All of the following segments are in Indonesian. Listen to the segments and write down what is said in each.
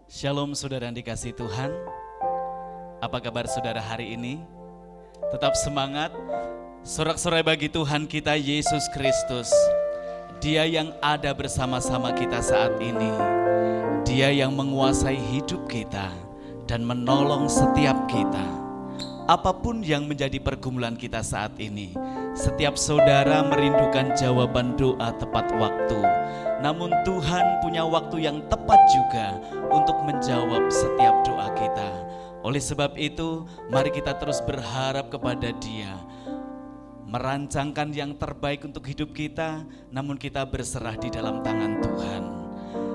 Shalom saudara yang dikasihi Tuhan. Apa kabar saudara hari ini? Tetap semangat. Sorak-sorai bagi Tuhan kita Yesus Kristus. Dia yang ada bersama-sama kita saat ini. Dia yang menguasai hidup kita dan menolong setiap kita. Apapun yang menjadi pergumulan kita saat ini, setiap saudara merindukan jawaban doa tepat waktu. Namun Tuhan punya waktu yang tepat juga untuk menjawab setiap doa kita. Oleh sebab itu, mari kita terus berharap kepada Dia, merancangkan yang terbaik untuk hidup kita, namun kita berserah di dalam tangan Tuhan.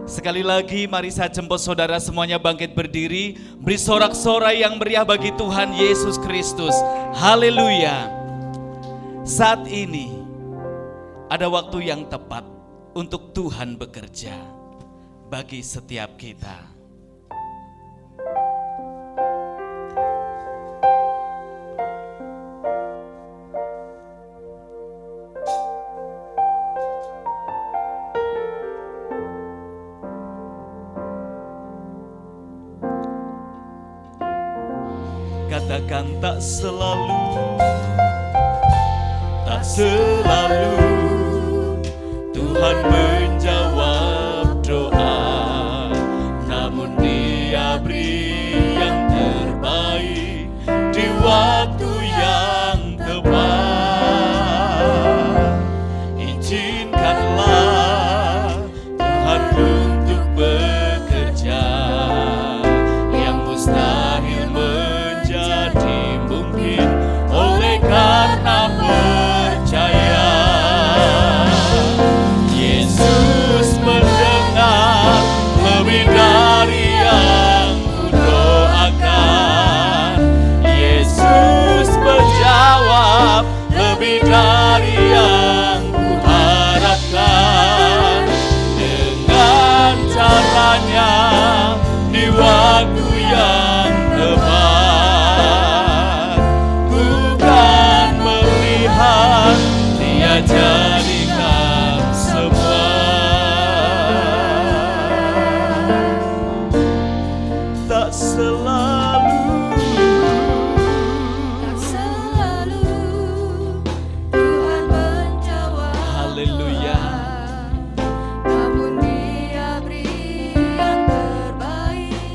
Sekali lagi mari saya jemput saudara semuanya bangkit berdiri, beri sorak-sorai yang meriah bagi Tuhan Yesus Kristus. Haleluya. Saat ini ada waktu yang tepat untuk Tuhan bekerja bagi setiap kita. Katakan tak selalu Tuhan menjawab doa, namun Dia beri yang terbaik di waktu yang tepat. Izinkanlah Tuhan untuk bekerja, yang mustahil menjadi mungkin oleh karena percaya. Yesus mendengar lebih dari yang kudoakan. Yesus menjawab lebih dari yang kuharapkan. Dengan caranya di waktu yang tepat, bukan melihat Dia jadikan semua. Tak selalu Tuhan menjawab. Haleluya. Namun Dia beri yang terbaik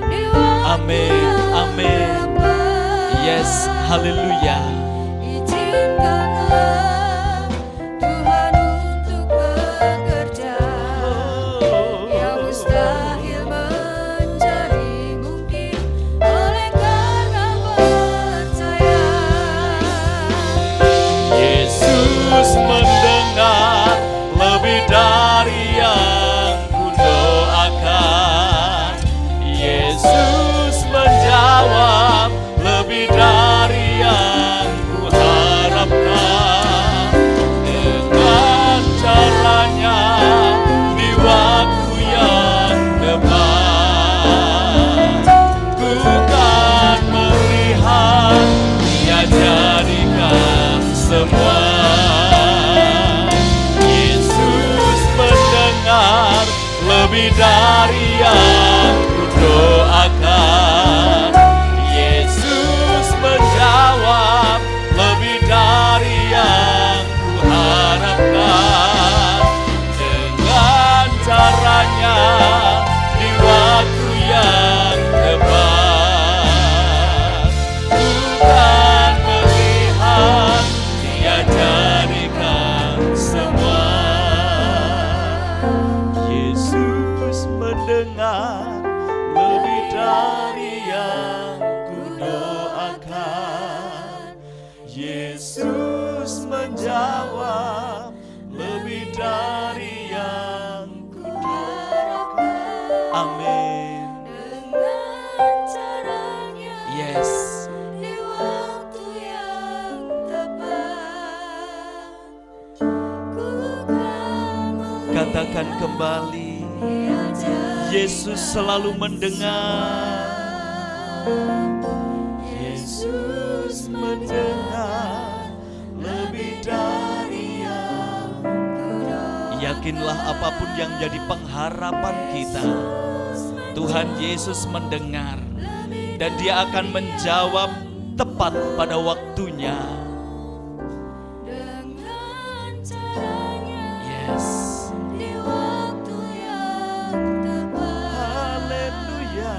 di waktu Amin, yang amin. tepat. Yes, haleluya. Izinkanlah Tuhan untuk bekerja, yang mustahil menjadi mungkin oleh karena percaya. Yesus mendengar lebih dari yang kudoakan. Yesus menjawab lebih dari yang kuharapkan. Dengan caranya di waktu yang tepat, bukan melihat Dia jadikan semua. Yesus mendengar lebih dari yang kudoakan. Yesus menjawab lebih dari yang kuharapkan. Dengan caranya di waktu yang tepat, bukan melihat Dia jadikan semua. Yesus mendengar lebih dari yang kudoakan. Yesus menjawab lebih dari yang kudoakan. Amin. Dengan caranya Yes. di waktu yang tepat, ku kan Katakan kembali, Yesus selalu mendengar. Yesus mendengar lebih dari yang. Yakinlah apapun yang jadi pengharapan kita, Tuhan Yesus mendengar dan Dia akan menjawab tepat pada waktunya. dengan caranya Yes. di waktu yang tepat. Haleluya.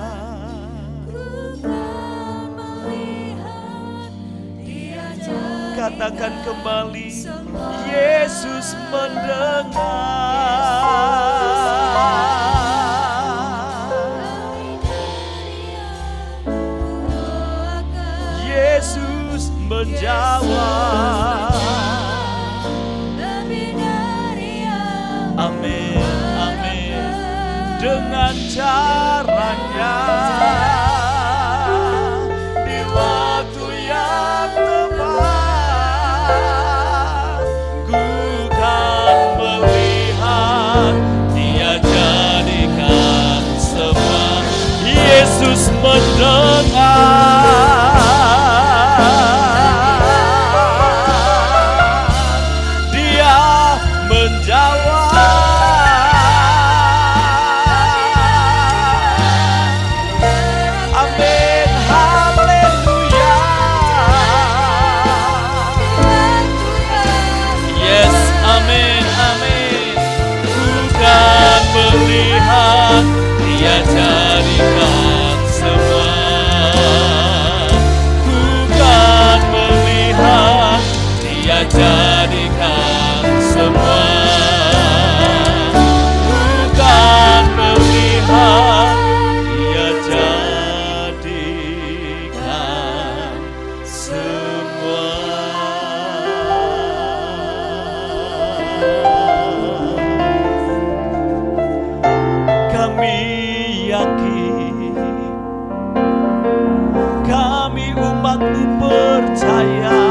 Ku kan melihat Dia jadi Katakan kembali, semua Yesus mendengar. Yesus menjawab. lebih dari yang Amin, amin. Dengan caranya di waktu yang tepat, ku kan melihat Dia jadikan semua. Yesus mendengar, Dia menjawab. Amin, haleluya. Yes, amin, amin. Ku kan melihat Dia jadikan semua. Ku kan melihat Dia jadikan semua. Ku kan melihat Dia jadikan semua. Kami yakin, kami umat-Mu percaya,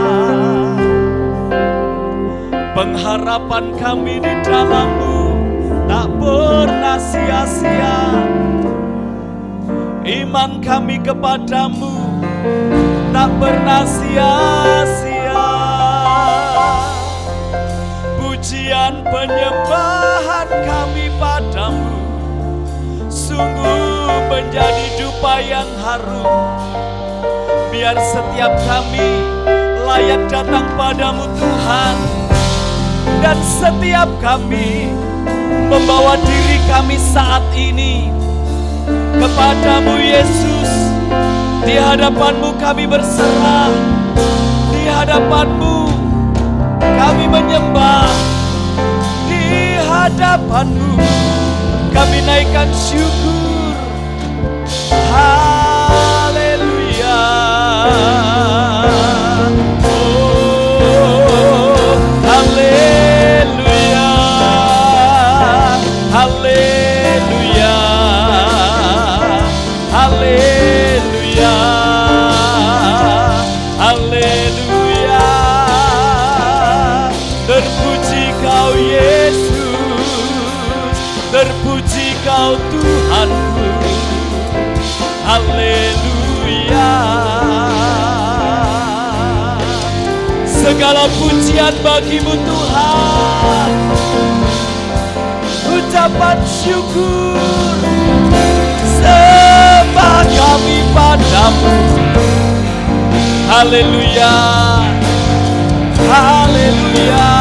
pengharapan kami di dalam-Mu tak pernah sia-sia. Iman kami kepadamu tak pernah sia-sia. Pujian penyembahan kami padamu sungguh menjadi dupa yang harum. Biar setiap kami layak datang padamu Tuhan, dan setiap kami membawa diri kami saat ini kepadamu Yesus. Di hadapan-Mu kami berserah, di hadapan-Mu kami menyembah, di hadapan-Mu kami naikkan syukur. Haleluya. Oh, haleluya. Haleluya. Haleluya. Haleluya. Terpuji Kau Yesus, terpuji Kau Tuhanku. Haleluya. Segala pujian bagi-Mu Tuhan, ucapan syukur sembah kami padamu. Haleluya. Haleluya.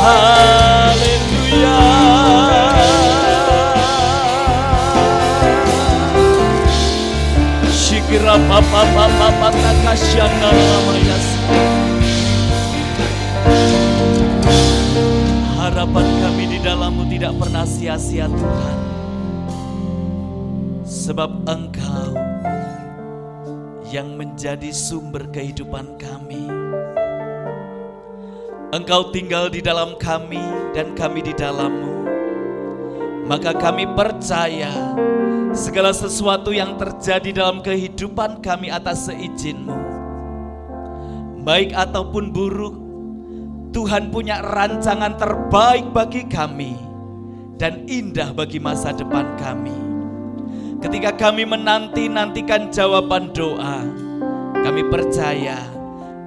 Haleluya. Shikira papa papa takasyana lamayas. Harapan kami di dalam-Mu tidak pernah sia-sia Tuhan, sebab Engkau yang menjadi sumber kehidupan kami. Engkau tinggal di dalam kami dan kami di dalam-Mu. Maka kami percaya segala sesuatu yang terjadi dalam kehidupan kami atas seizin-Mu, baik ataupun buruk, Tuhan punya rancangan terbaik bagi kami dan indah bagi masa depan kami. Ketika kami menanti-nantikan jawaban doa, kami percaya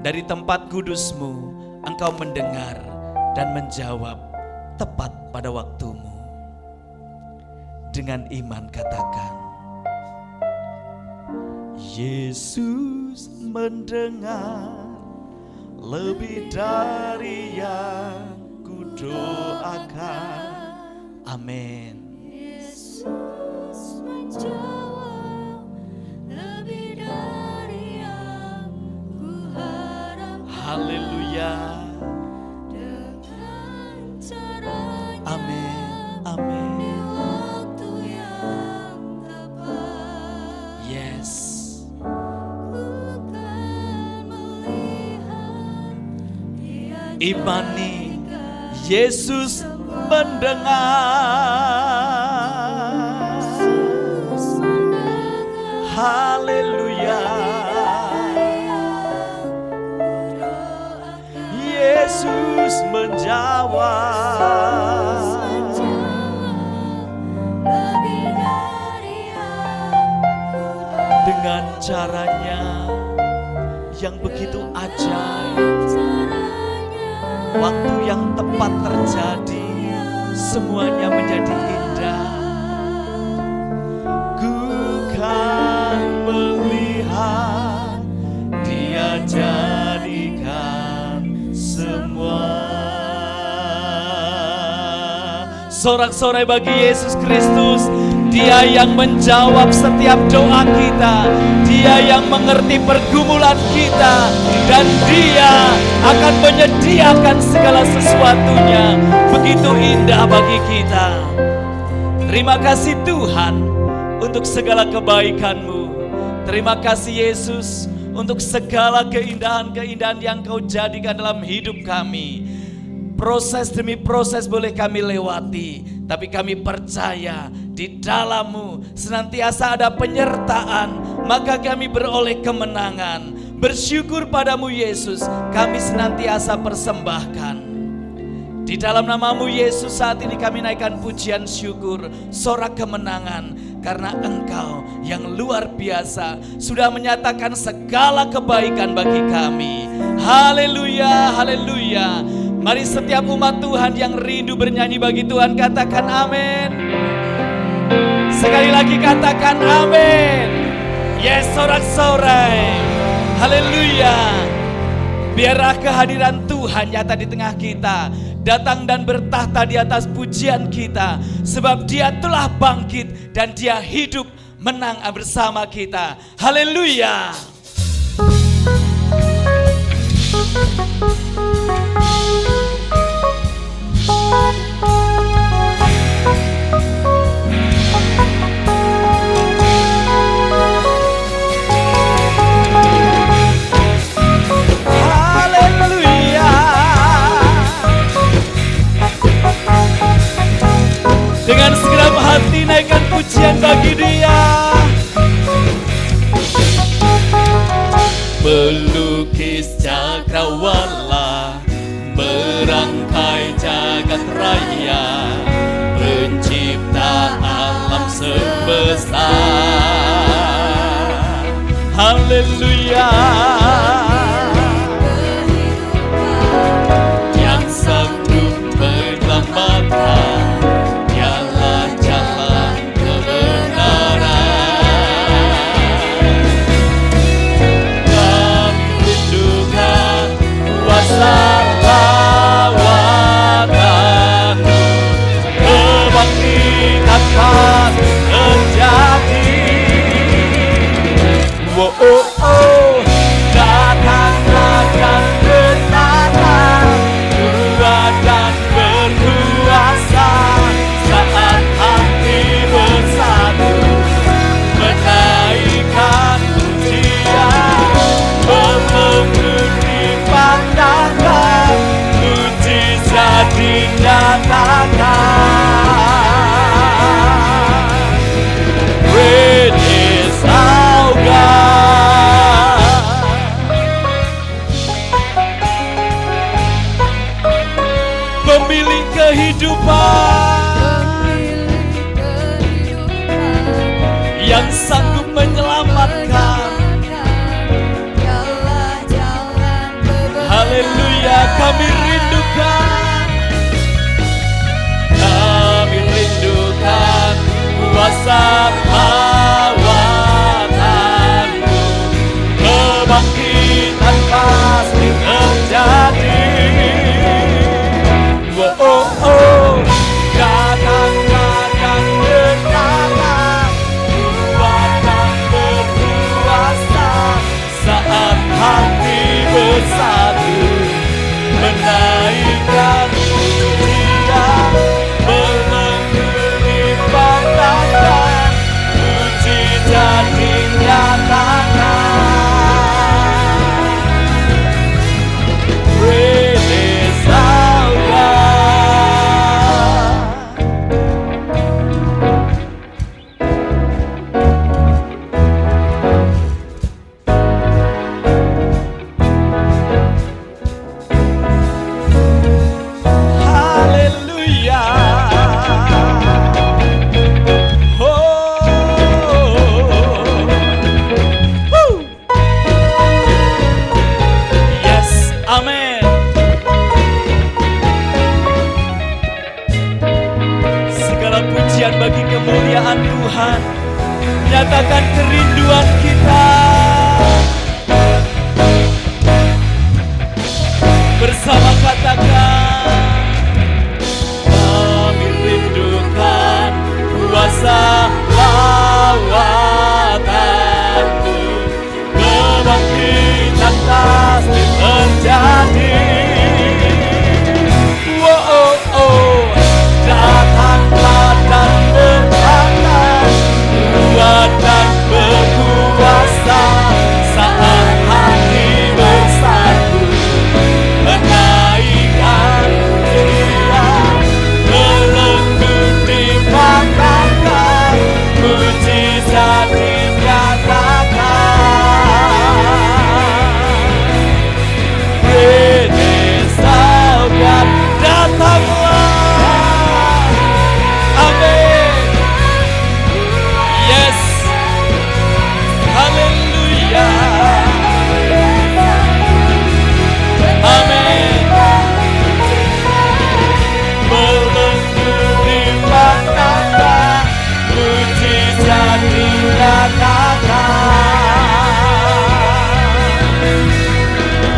dari tempat kudus-Mu Engkau mendengar dan menjawab tepat pada waktumu. Dengan iman katakan, Yesus mendengar lebih dari yang kudoakan. Amin. Yesus menjawab lebih dari yang kuharapkan. Haleluya. Dengan caranya Amin. Amin. di waktu yang tepat. Yes. Ku kan melihat Dia Imani jadikan Yesus mendengar. Yesus mendengar Haleluya. Yesus menjawab. lebih dari yang kuharapkan. Dengan caranya yang begitu ajaib, waktu yang tepat terjadi, semuanya menjadi indah. Ku kan melihat Dia jadikan semua. Sorak-sorai bagi Yesus Kristus. Dia yang menjawab setiap doa kita, Dia yang mengerti pergumulan kita, dan Dia akan menyediakan segala sesuatunya begitu indah bagi kita. Terima kasih Tuhan untuk segala kebaikan-Mu. Terima kasih Yesus untuk segala keindahan-keindahan yang Kau jadikan dalam hidup kami. Proses demi proses boleh kami lewati, tapi kami percaya di dalam-Mu senantiasa ada penyertaan, maka kami beroleh kemenangan. Bersyukur padamu Yesus, kami senantiasa persembahkan. Di dalam nama-Mu Yesus, saat ini kami naikkan pujian syukur, sorak kemenangan, karena Engkau yang luar biasa sudah menyatakan segala kebaikan bagi kami. Haleluya, haleluya. Mari setiap umat Tuhan yang rindu bernyanyi bagi Tuhan katakan amin. Sekali lagi katakan amin. Yes, sorak-sorai. Haleluya. Biarlah kehadiran Tuhan nyata di tengah kita, datang dan bertahta di atas pujian kita, sebab Dia telah bangkit dan Dia hidup menang bersama kita. Haleluya. Haleluya. Dengan segenap hati naikkan pujian bagi Dia. Pelukis cakrawala, merangkai jagat raya, pencipta alam semesta. Haleluya. Yang sanggup menyelamatkan, Dialah jalan kebenaran. Kami rindukan kuasa lawan-Mu, kebangkitan akan terjadi. Oh, oh, oh. Datanglah dan bertata, kuat dan berkuasa, saat hati bersatu, menaikkan pujian, belum dipandangkan, mujizat dinyatakan. Great is our God. Pemilik kehidupan Kami rindukan kuasa lawatanmu, kebangkitan pasti terjadi. Oh, oh, datang berkata, kuat dan berkuasa, saat hati bersatu menaikkan pujian, menekuni pandangan, mujizat dinyatakan. Great is our God. Hallelujah. Woo. Yes, amen. Segala pujian bagi kemuliaan Tuhan. Nyatakan kerinduan kita. Bersama katakan, kami rindukan kuasa lawatanmu, kebangkitan pasti terjadi. Oh, oh, oh, datanglah dan berkata, kuat dan berkuasa, saat hati bersatu menaikkan pujian, melengkapi pandangan, mujizat dinyatakan. Great is our God. Datanglah, amin. Yes, haleluya, amin. Melengkapi pandangan, mujizat dinyatakan.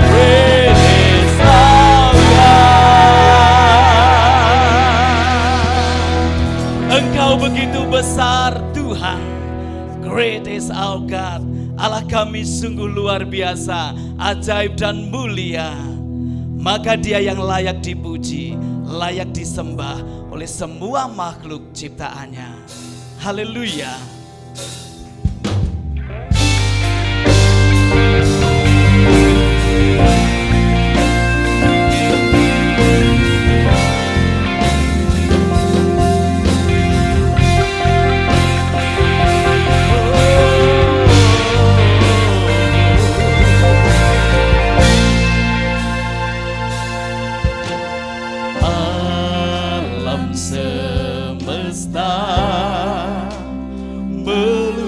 Great is our God. Engkau begitu besar Tuhan. Great is our God. Allah kami sungguh luar biasa, ajaib dan mulia. Maka Dia yang layak dipuji, layak disembah oleh semua makhluk ciptaannya. Haleluya. Alam semesta melulu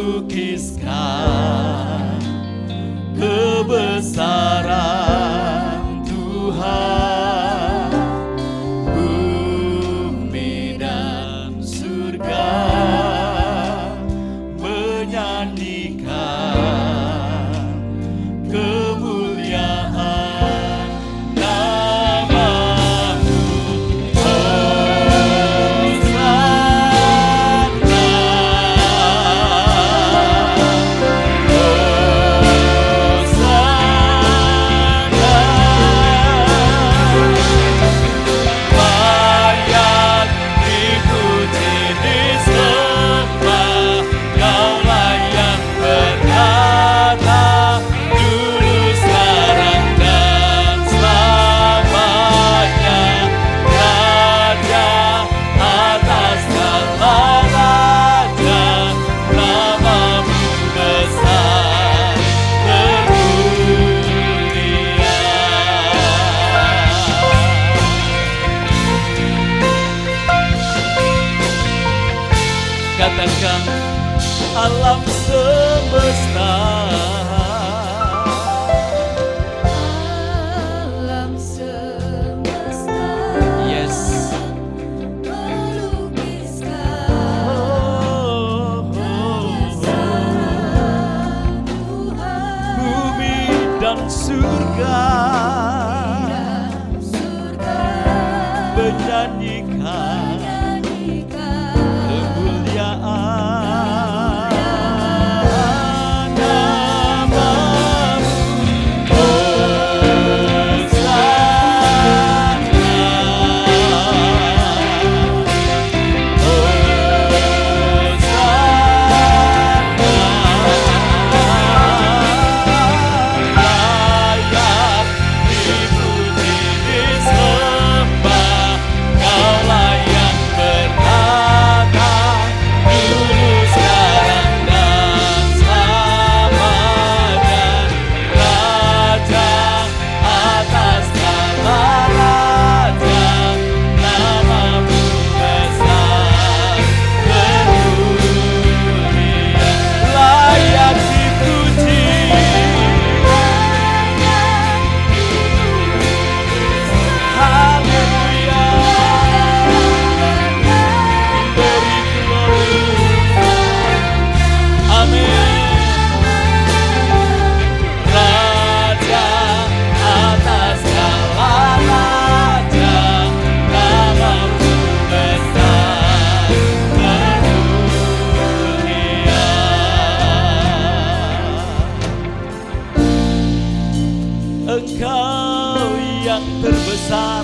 Engkau yang terbesar.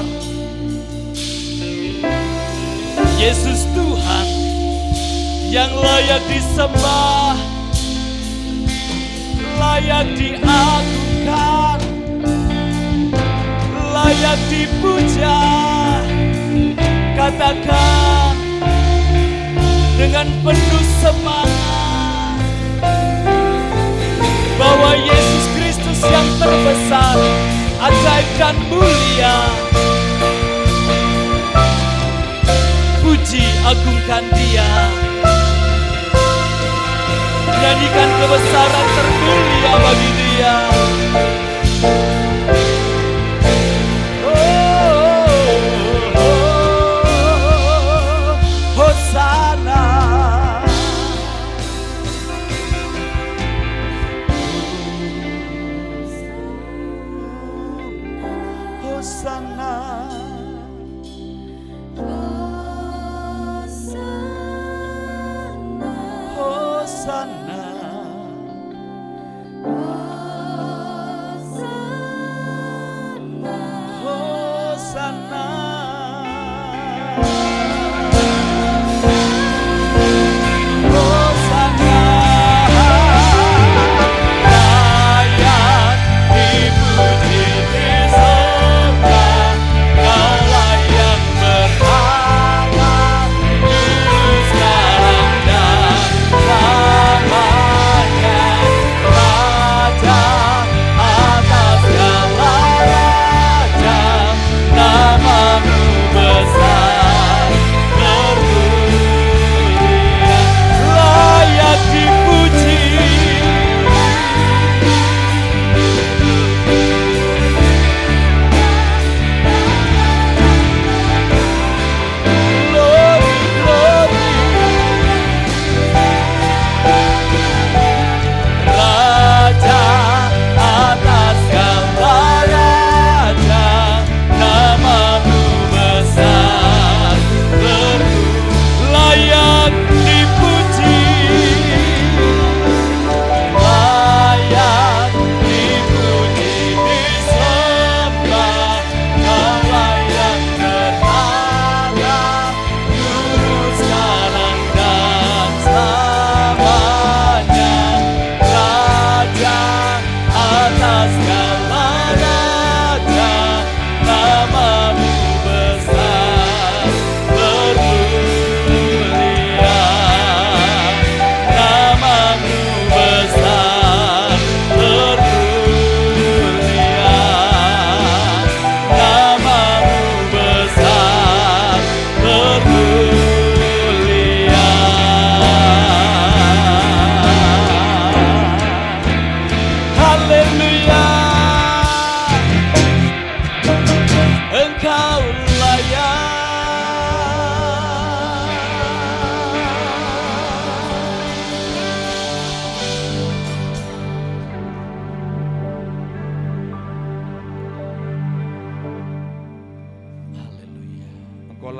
Yesus Tuhan yang layak disembah, layak diagungkan, layak dipuja. Katakan dengan penuh semangat bahwa Yesus Kristus yang terbesar, ajaib dan mulia. Puji agungkan Dia, nyanyikan kebesaran termulia bagi Dia. Hosana, Hosana, Hosana, Hosana.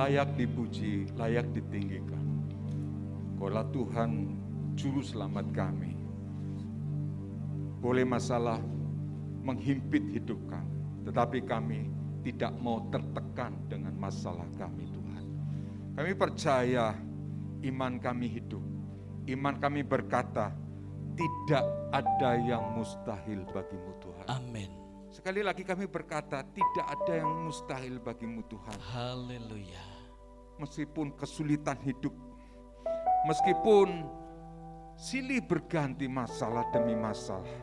layak dipuji, layak ditinggikan. Kaulah Tuhan Juru Selamat kami. Boleh masalah menghimpit hidup kami, tetapi kami tidak mau tertekan dengan masalah kami, Tuhan. Kami percaya iman kami hidup, iman kami berkata, tidak ada yang mustahil bagimu, Tuhan. Amin. Sekali lagi kami berkata, tidak ada yang mustahil bagimu, Tuhan. Haleluya. Meskipun kesulitan hidup, meskipun silih berganti masalah demi masalah,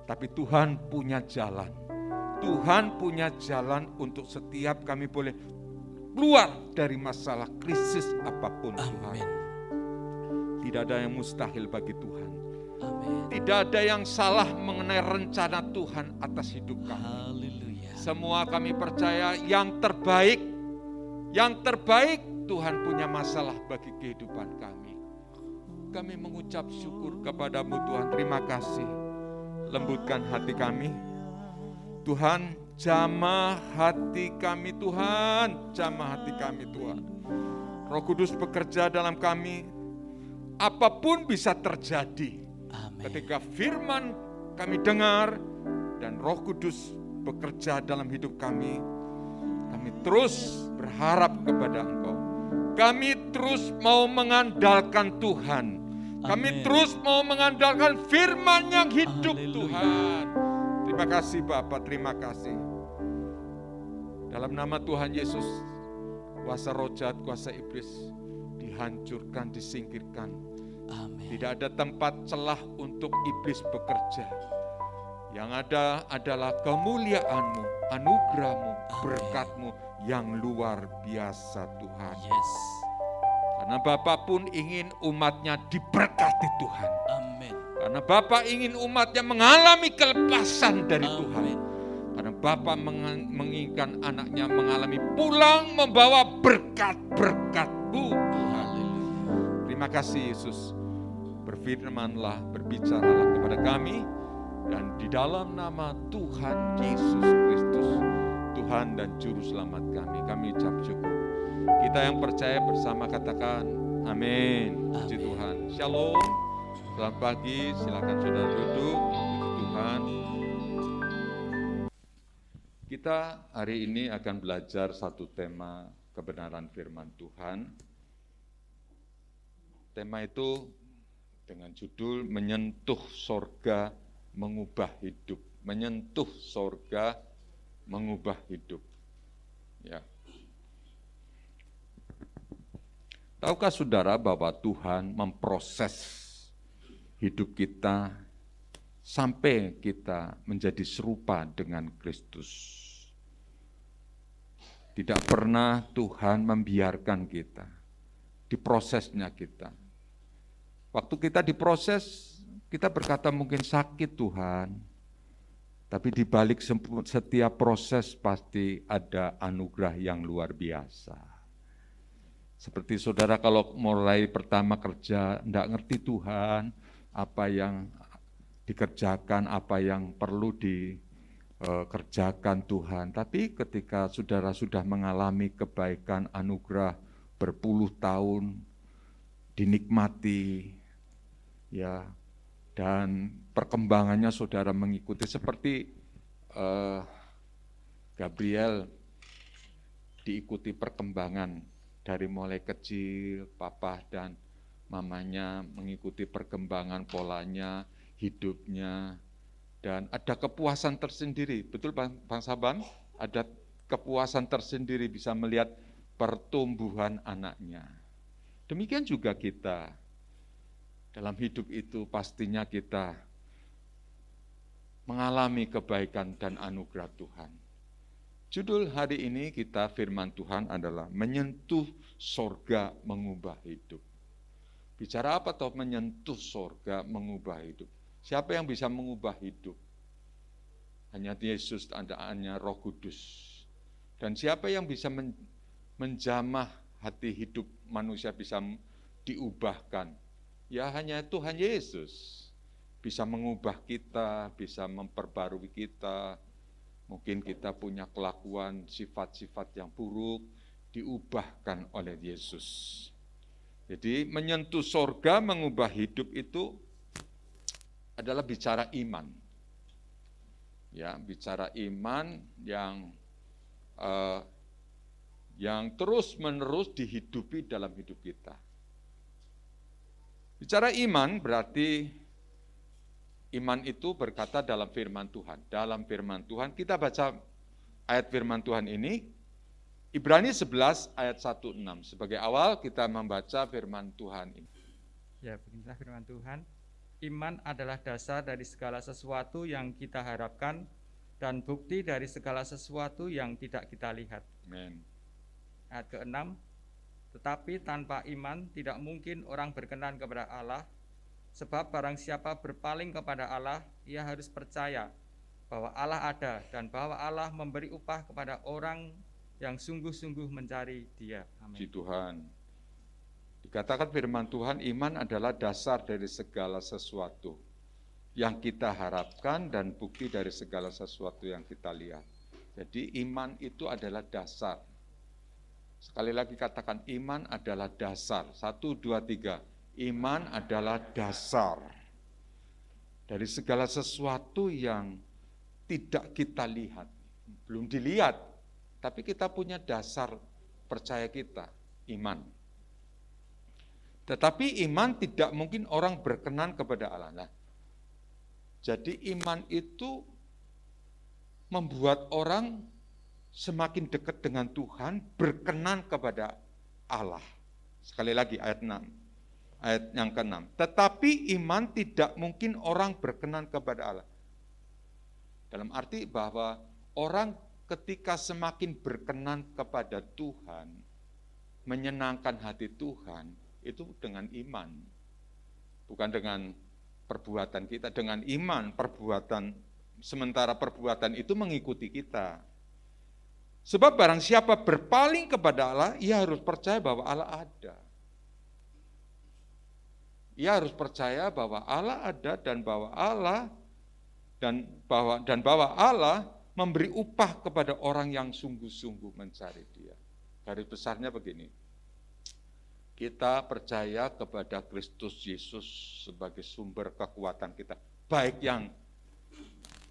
tapi Tuhan punya jalan. Tuhan punya jalan untuk setiap kami boleh keluar dari masalah krisis apapun, Tuhan. Amin. Tidak ada yang mustahil bagi Tuhan. Amin. Tidak ada yang salah mengenai rencana Tuhan atas hidup kami. Haleluya. Semua kami percaya yang terbaik Tuhan punya masalah bagi kehidupan kami. Kami mengucap syukur kepadamu, Tuhan. Terima kasih. Lembutkan hati kami. Tuhan, jamah hati kami, Tuhan. Jamah hati kami, Tuhan. Roh Kudus bekerja dalam kami. Apapun bisa terjadi. Amin. Ketika firman kami dengar, dan Roh Kudus bekerja dalam hidup kami, kami terus berharap kepada Engkau. Kami terus mau mengandalkan Tuhan. Kami Amin. terus mau mengandalkan firman yang hidup, Haleluya. Tuhan. Terima kasih Bapak, terima kasih. Dalam nama Tuhan Yesus, kuasa roh jahat, kuasa iblis dihancurkan, disingkirkan. Amin. Tidak ada tempat celah untuk iblis bekerja. Yang ada adalah kemuliaan-Mu, anugerah-Mu, Amin. berkat-Mu yang luar biasa, Tuhan. Yes. Karena Bapa pun ingin umatnya diberkati Tuhan. Amin. Karena Bapa ingin umatnya mengalami kelepasan dari Tuhan. Amin. Karena Bapa menginginkan anaknya mengalami pulang membawa berkat-berkat-Mu, Tuhan. Haleluya. Terima kasih Yesus. Berfirmanlah, berbicaralah kepada kami. Dan di dalam nama Tuhan Yesus Kristus, Tuhan dan Juru Selamat kami ucap syukur. Kita yang percaya bersama katakan, amin. Puji Amin. Tuhan. Shalom. Selamat pagi, silakan saudara duduk. Puji Tuhan. Kita hari ini akan belajar satu tema kebenaran firman Tuhan. Tema itu dengan judul menyentuh sorga, mengubah hidup. Menyentuh sorga, mengubah hidup. Ya. Tahukah saudara bahwa Tuhan memproses hidup kita sampai kita menjadi serupa dengan Kristus. Tidak pernah Tuhan membiarkan kita, diprosesnya kita. Waktu kita diproses, kita berkata mungkin sakit Tuhan, tapi di balik setiap proses pasti ada anugerah yang luar biasa. Seperti saudara kalau mulai pertama kerja, enggak ngerti Tuhan, apa yang dikerjakan, apa yang perlu dikerjakan Tuhan. Tapi ketika saudara sudah mengalami kebaikan, anugerah berpuluh tahun, dinikmati, ya, dan perkembangannya saudara mengikuti seperti Gabriel diikuti perkembangan dari mulai kecil, papa dan mamanya mengikuti perkembangan polanya, hidupnya, dan ada kepuasan tersendiri. Betul Bang Saban? Ada kepuasan tersendiri bisa melihat pertumbuhan anaknya. Demikian juga kita. Dalam hidup itu pastinya kita mengalami kebaikan dan anugerah Tuhan. Judul hari ini kita firman Tuhan adalah menyentuh sorga mengubah hidup. Bicara apa toh menyentuh sorga mengubah hidup? Siapa yang bisa mengubah hidup? Hanya Yesus, hanya Roh Kudus. Dan siapa yang bisa menjamah hati hidup manusia bisa diubahkan? Ya hanya Tuhan Yesus. Bisa mengubah kita, bisa memperbarui kita. Mungkin kita punya kelakuan, sifat-sifat yang buruk, diubahkan oleh Yesus. Jadi menyentuh sorga, mengubah hidup itu adalah bicara iman. Ya, bicara iman yang terus-menerus dihidupi dalam hidup kita. Bicara iman berarti iman itu berkata dalam firman Tuhan. Dalam firman Tuhan, kita baca ayat firman Tuhan ini, Ibrani 11 ayat 1-6. Sebagai awal kita membaca firman Tuhan ini. Ya, beginilah firman Tuhan. Iman adalah dasar dari segala sesuatu yang kita harapkan dan bukti dari segala sesuatu yang tidak kita lihat. Amen. Ayat ke-6, tetapi tanpa iman tidak mungkin orang berkenan kepada Allah. Sebab barang siapa berpaling kepada Allah, ia harus percaya bahwa Allah ada dan bahwa Allah memberi upah kepada orang yang sungguh-sungguh mencari Dia. Amin. Puji Tuhan. Dikatakan firman Tuhan, iman adalah dasar dari segala sesuatu yang kita harapkan dan bukti dari segala sesuatu yang kita lihat. Jadi iman itu adalah dasar. Sekali lagi katakan iman adalah dasar. 1, 2, 3. Iman adalah dasar dari segala sesuatu yang tidak kita lihat, belum dilihat, tapi kita punya dasar percaya kita, iman. Tetapi iman tidak mungkin orang berkenan kepada Allah. Nah, jadi iman itu membuat orang semakin dekat dengan Tuhan, berkenan kepada Allah. Sekali lagi ayat 6. Ayat yang ke-6. Tetapi iman tidak mungkin orang berkenan kepada Allah. Dalam arti bahwa orang ketika semakin berkenan kepada Tuhan, menyenangkan hati Tuhan, itu dengan iman. Bukan dengan perbuatan kita, dengan iman, perbuatan, sementara perbuatan itu mengikuti kita. Sebab barang siapa berpaling kepada Allah, ia harus percaya bahwa Allah ada. Ia harus percaya bahwa Allah ada dan bahwa Allah memberi upah kepada orang yang sungguh-sungguh mencari Dia. Garis besarnya begini. Kita percaya kepada Kristus Yesus sebagai sumber kekuatan kita, baik yang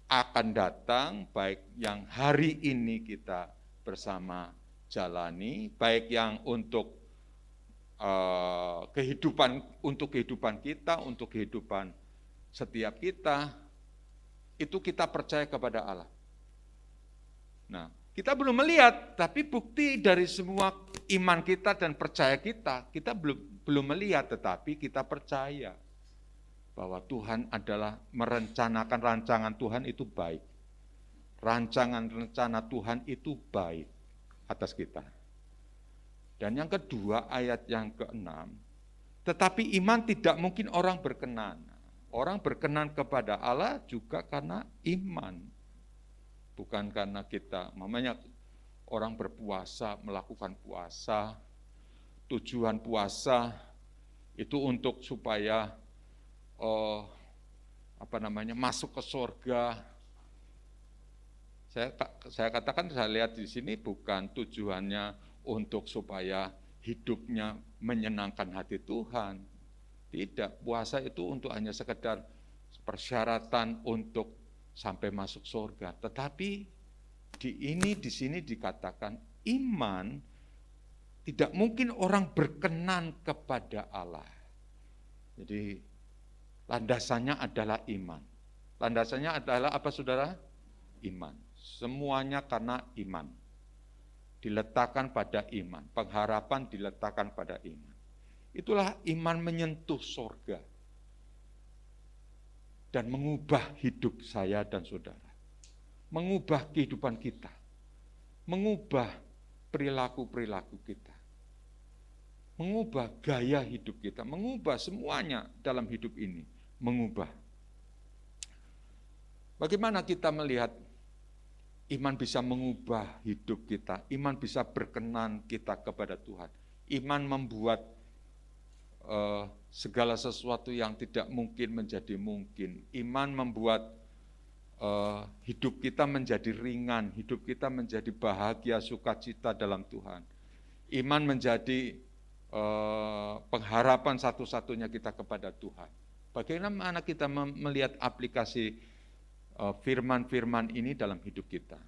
akan datang, baik yang hari ini kita bersama jalani, baik yang untuk kehidupan kita, untuk kehidupan setiap kita, itu kita percaya kepada Allah. Nah, kita belum melihat, tapi bukti dari semua iman kita dan percaya kita belum melihat, tetapi kita percaya bahwa Tuhan adalah merencanakan rancangan Tuhan itu baik. Rancangan-rencana Tuhan itu baik atas kita. Dan yang kedua, ayat yang ke-6, tetapi iman tidak mungkin orang berkenan. Orang berkenan kepada Allah juga karena iman. Bukan karena kita, mamanya orang berpuasa, melakukan puasa, tujuan puasa itu untuk supaya masuk ke surga. Saya katakan, saya lihat di sini bukan tujuannya untuk supaya hidupnya menyenangkan hati Tuhan. Tidak, puasa itu untuk hanya sekedar persyaratan untuk sampai masuk surga. Tetapi di sini dikatakan iman tidak mungkin orang berkenan kepada Allah. Jadi landasannya adalah iman. Landasannya adalah apa, saudara? Iman. Semuanya karena iman. Diletakkan pada iman. Pengharapan diletakkan pada iman. Itulah iman menyentuh surga. Dan mengubah hidup saya dan saudara. Mengubah kehidupan kita. Mengubah perilaku-perilaku kita. Mengubah gaya hidup kita. Mengubah semuanya dalam hidup ini. Mengubah. Bagaimana kita melihat iman bisa mengubah hidup kita, iman bisa berkenan kita kepada Tuhan. Iman membuat segala sesuatu yang tidak mungkin menjadi mungkin. Iman membuat hidup kita menjadi ringan, hidup kita menjadi bahagia, sukacita dalam Tuhan. Iman menjadi pengharapan satu-satunya kita kepada Tuhan. Bagaimana kita melihat aplikasi firman-firman ini dalam hidup kita?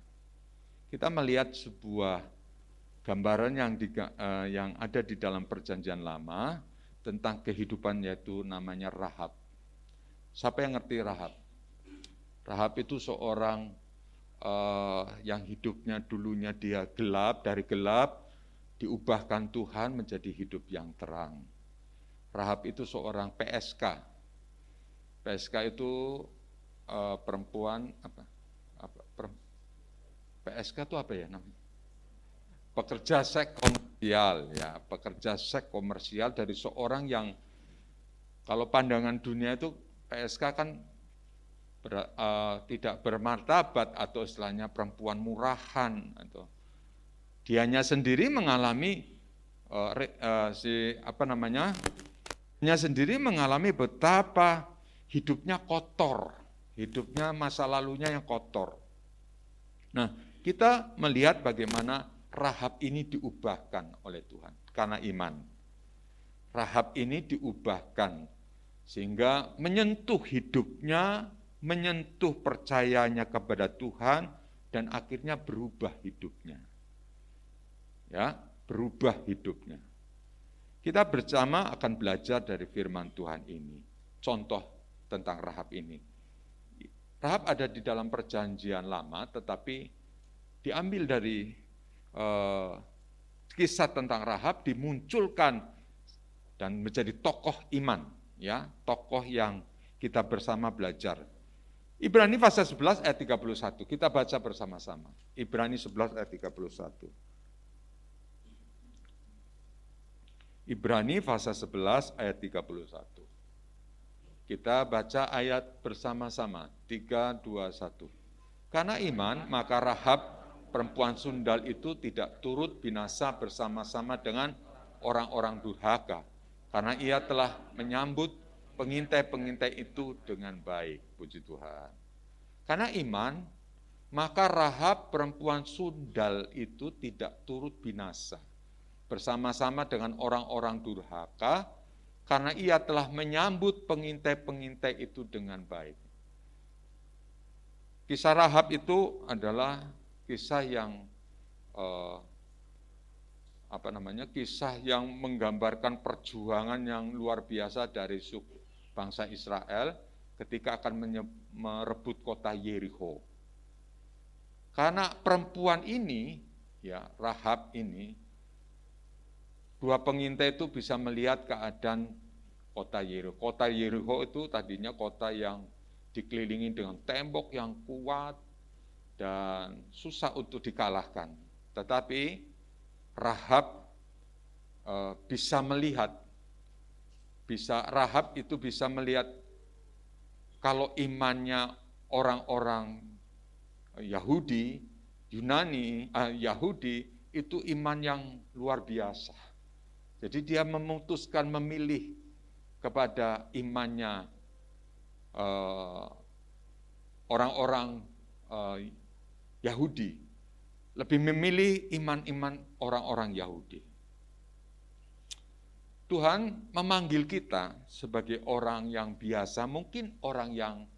Kita melihat sebuah gambaran yang ada di dalam Perjanjian Lama tentang kehidupan, yaitu namanya Rahab. Siapa yang ngerti Rahab? Rahab itu seorang yang hidupnya dulunya dia gelap, dari gelap diubahkan Tuhan menjadi hidup yang terang. Rahab itu seorang PSK. PSK itu perempuan PSK itu apa ya namanya? Pekerja seks komersial, ya, pekerja seks komersial dari seorang yang, kalau pandangan dunia itu PSK kan tidak bermartabat, atau istilahnya perempuan murahan, atau dianya sendiri mengalami mengalami betapa hidupnya kotor, hidupnya masa lalunya yang kotor. Nah, kita melihat bagaimana Rahab ini diubahkan oleh Tuhan karena iman. Rahab ini diubahkan sehingga menyentuh hidupnya menyentuh percayanya kepada Tuhan, dan akhirnya berubah hidupnya. Ya, berubah hidupnya. Kita bersama akan belajar dari firman Tuhan ini. Contoh tentang Rahab ini. Rahab ada di dalam perjanjian lama, tetapi diambil dari kisah tentang Rahab, dimunculkan dan menjadi tokoh iman, ya, tokoh yang kita bersama belajar. Ibrani pasal 11 ayat 31, kita baca bersama-sama. Ibrani 11 ayat 31. Ibrani pasal 11 ayat 31. Kita baca ayat bersama-sama, 3, 2, 1. Karena iman, maka Rahab, perempuan sundal itu tidak turut binasa bersama-sama dengan orang-orang durhaka, karena ia telah menyambut pengintai-pengintai itu dengan baik. Puji Tuhan. Karena iman, maka Rahab, perempuan sundal itu tidak turut binasa bersama-sama dengan orang-orang durhaka, karena ia telah menyambut pengintai-pengintai itu dengan baik. Kisah Rahab itu adalah kisah yang kisah yang menggambarkan perjuangan yang luar biasa dari suku bangsa Israel ketika akan merebut kota Yeriko. Karena perempuan ini, ya, Rahab ini, dua pengintai itu bisa melihat keadaan kota Yeriko. Kota Yeriko itu tadinya kota yang dikelilingi dengan tembok yang kuat dan susah untuk dikalahkan. Tetapi Rahab Rahab itu bisa melihat kalau imannya orang-orang Yahudi itu iman yang luar biasa. Jadi dia memutuskan memilih kepada imannya orang-orang Yahudi, lebih memilih iman-iman orang-orang Yahudi. Tuhan memanggil kita sebagai orang yang biasa, mungkin orang yang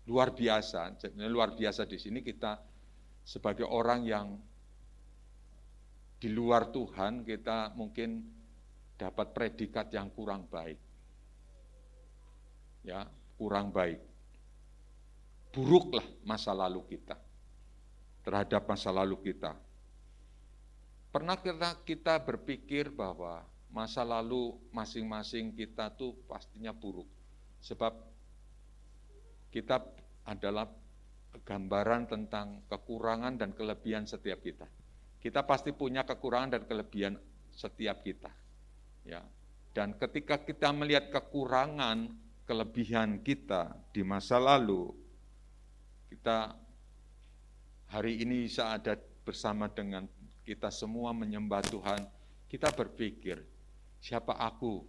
luar biasa. Luar biasa di sini kita sebagai orang yang di luar Tuhan, kita mungkin dapat predikat yang kurang baik. Ya, kurang baik. Buruklah masa lalu kita terhadap masa lalu kita. Pernah kita berpikir bahwa masa lalu masing-masing kita tuh pastinya buruk. Sebab kita adalah gambaran tentang kekurangan dan kelebihan setiap kita. Kita pasti punya kekurangan dan kelebihan setiap kita. Ya. Dan ketika kita melihat kekurangan, kelebihan kita di masa lalu, kita hari ini bisa ada bersama dengan kita semua menyembah Tuhan, kita berpikir, siapa aku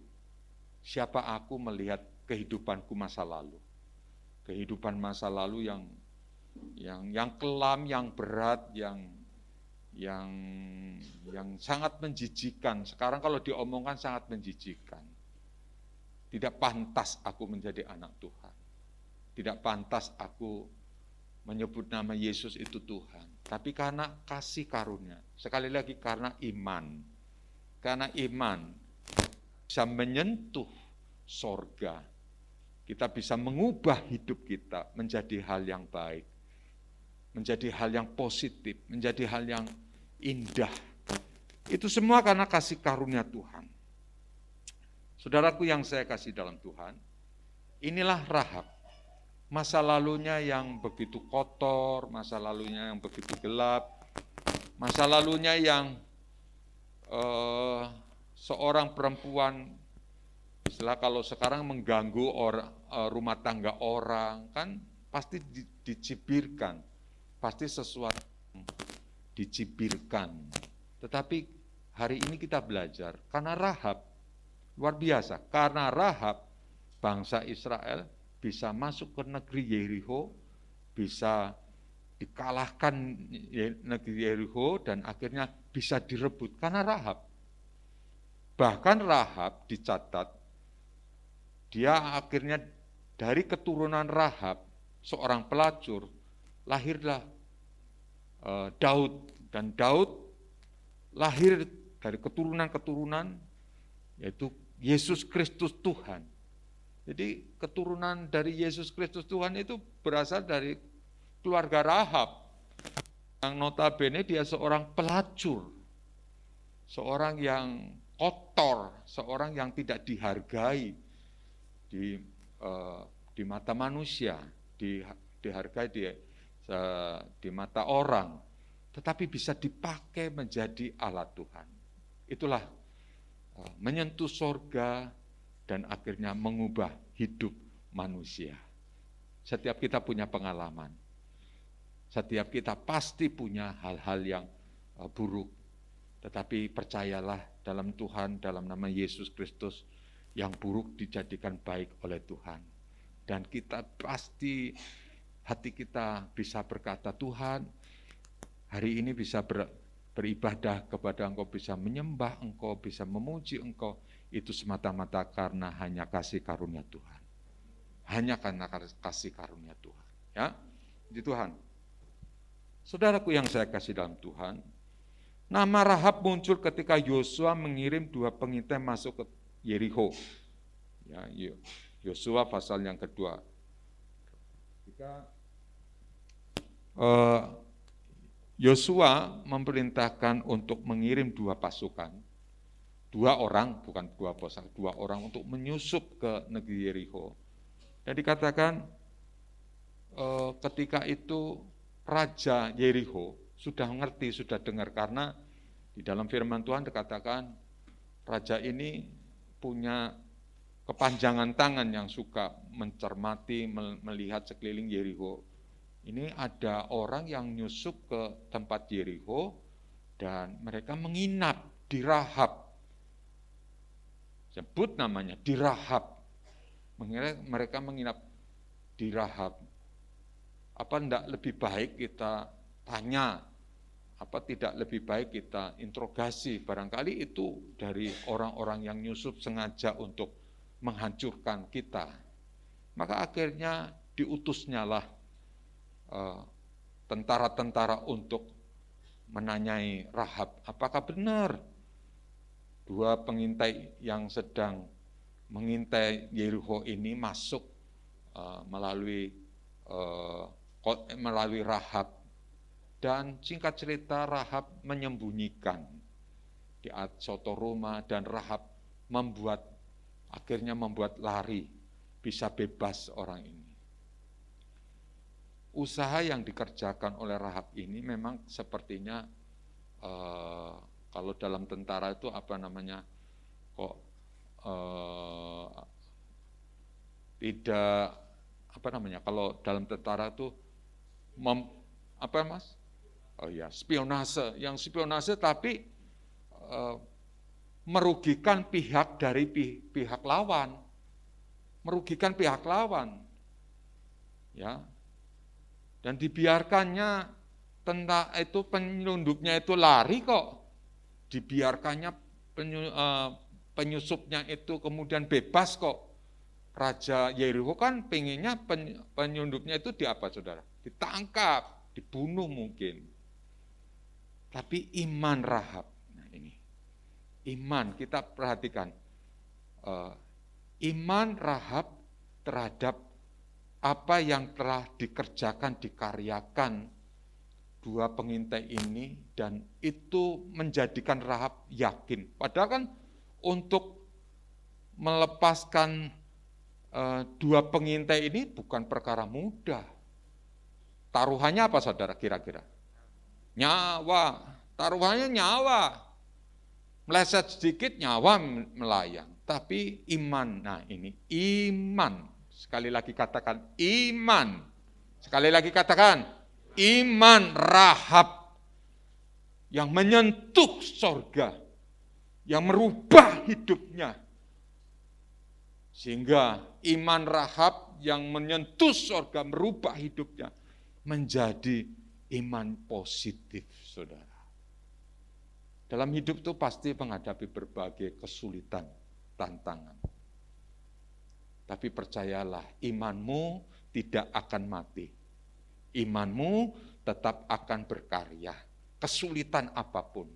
melihat kehidupanku masa lalu. Kehidupan masa lalu yang kelam, yang berat, yang sangat menjijikan. Sekarang kalau diomongkan sangat menjijikan. Tidak pantas aku menjadi anak Tuhan. Tidak pantas aku menyebut nama Yesus itu Tuhan. Tapi karena kasih karunia, sekali lagi karena iman. Karena iman bisa menyentuh sorga. Kita bisa mengubah hidup kita menjadi hal yang baik. Menjadi hal yang positif, menjadi hal yang indah. Itu semua karena kasih karunia Tuhan. Saudaraku yang saya kasih dalam Tuhan, inilah Rahab. Masa lalunya yang begitu kotor, masa lalunya yang begitu gelap, masa lalunya yang seorang perempuan, istilah kalau sekarang mengganggu rumah tangga orang, kan pasti dicibirkan, pasti sesuatu dicibirkan. Tetapi hari ini kita belajar, karena Rahab, luar biasa, karena Rahab, bangsa Israel bisa masuk ke negeri Yeriko, bisa dikalahkan negeri Yeriko, dan akhirnya bisa direbut karena Rahab. Bahkan Rahab dicatat, dia akhirnya dari keturunan Rahab, seorang pelacur, lahirlah Daud. Dan Daud lahir dari keturunan-keturunan, yaitu Yesus Kristus Tuhan. Jadi keturunan dari Yesus Kristus Tuhan itu berasal dari keluarga Rahab, yang notabene dia seorang pelacur, seorang yang kotor, seorang yang tidak dihargai di mata manusia, dihargai di mata orang, tetapi bisa dipakai menjadi alat Tuhan. Itulah menyentuh sorga dan akhirnya mengubah hidup manusia. Setiap kita punya pengalaman. Setiap kita pasti punya hal-hal yang buruk. Tetapi percayalah dalam Tuhan, dalam nama Yesus Kristus, yang buruk dijadikan baik oleh Tuhan. Dan kita pasti, hati kita bisa berkata, Tuhan, hari ini bisa beribadah kepada Engkau, bisa menyembah Engkau, bisa memuji Engkau, itu semata-mata karena hanya kasih karunia Tuhan. Hanya karena kasih karunia Tuhan. Ya, di Tuhan. Saudaraku yang saya kasih dalam Tuhan, nama Rahab muncul ketika Yosua mengirim 2 pengintai masuk ke Yerikho. Ya, Yosua pasal yang kedua. Ketika Yosua memerintahkan untuk mengirim 2 pasukan, 2 orang, bukan 2 pasukan, 2 orang untuk menyusup ke negeri Yerikho. Dan dikatakan ketika itu Raja Yerikho sudah mengerti, sudah dengar, karena di dalam firman Tuhan dikatakan raja ini punya kepanjangan tangan yang suka mencermati, melihat sekeliling Yerikho. Ini ada orang yang nyusup ke tempat Yerikho dan mereka menginap di Rahab. Sebut namanya, di Rahab. Mereka menginap di Rahab. Apa tidak lebih baik kita tanya, apa tidak lebih baik kita interogasi, barangkali itu dari orang-orang yang nyusup sengaja untuk menghancurkan kita. Maka akhirnya diutusnyalah tentara-tentara untuk menanyai Rahab, apakah benar 2 pengintai yang sedang mengintai Yerikho ini masuk melalui Rahab. Dan singkat cerita Rahab menyembunyikan di Sotoroma, dan Rahab akhirnya membuat lari, bisa bebas orang ini. Usaha yang dikerjakan oleh Rahab ini memang sepertinya kalau dalam tentara itu kalau dalam tentara itu spionase, yang spionase tapi merugikan pihak dari pihak lawan, ya, dan dibiarkannya tentang itu penyelundupnya itu lari kok, dibiarkannya penyusupnya itu kemudian bebas kok. Raja Yerikho kan pengennya penyelundupnya itu saudara? Ditangkap, dibunuh mungkin. Tapi iman Rahab, nah ini, iman, kita perhatikan, iman Rahab terhadap apa yang telah dikerjakan, dikaryakan 2 pengintai ini, dan itu menjadikan Rahab yakin. Padahal kan untuk melepaskan 2 pengintai ini bukan perkara mudah. Taruhannya apa saudara kira-kira? Nyawa, taruhannya nyawa. Meleset sedikit nyawa melayang. Tapi iman, nah ini iman. Sekali lagi katakan iman. Sekali lagi katakan iman Rahab yang menyentuh sorga, yang merubah hidupnya. Sehingga iman Rahab yang menyentuh sorga, merubah hidupnya, menjadi iman positif, saudara. Dalam hidup itu pasti menghadapi berbagai kesulitan, tantangan. Tapi percayalah, imanmu tidak akan mati. Imanmu tetap akan berkarya, kesulitan apapun.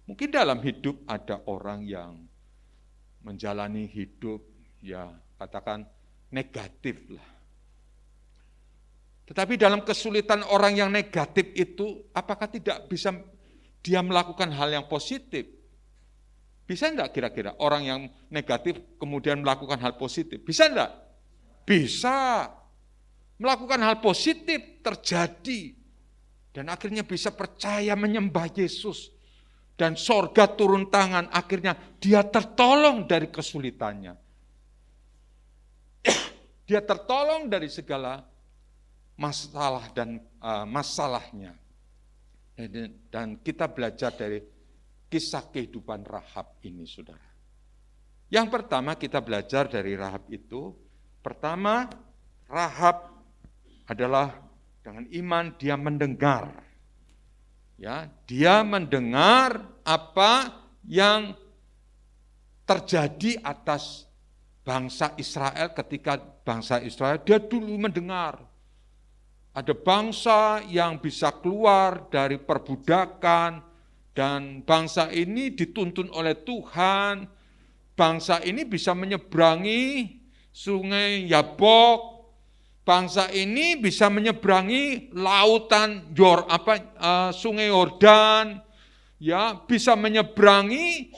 Mungkin dalam hidup ada orang yang menjalani hidup, ya katakan negatif lah. Tetapi dalam kesulitan orang yang negatif itu, apakah tidak bisa dia melakukan hal yang positif? Bisa enggak kira-kira orang yang negatif kemudian melakukan hal positif? Bisa enggak? Bisa. Melakukan hal positif terjadi. Dan akhirnya bisa percaya menyembah Yesus. Dan sorga turun tangan, akhirnya dia tertolong dari kesulitannya. Dia tertolong dari segala masalah dan masalahnya. Dan kita belajar dari kisah kehidupan Rahab ini, saudara. Yang pertama kita belajar dari Rahab itu, pertama Rahab adalah dengan iman dia mendengar. Ya, dia mendengar apa yang terjadi atas bangsa Israel ketika bangsa Israel dia dulu mendengar. Ada bangsa yang bisa keluar dari perbudakan dan bangsa ini dituntun oleh Tuhan. Bangsa ini bisa menyeberangi sungai Yabok. Bangsa ini bisa menyeberangi lautan sungai Yordan, ya bisa menyeberangi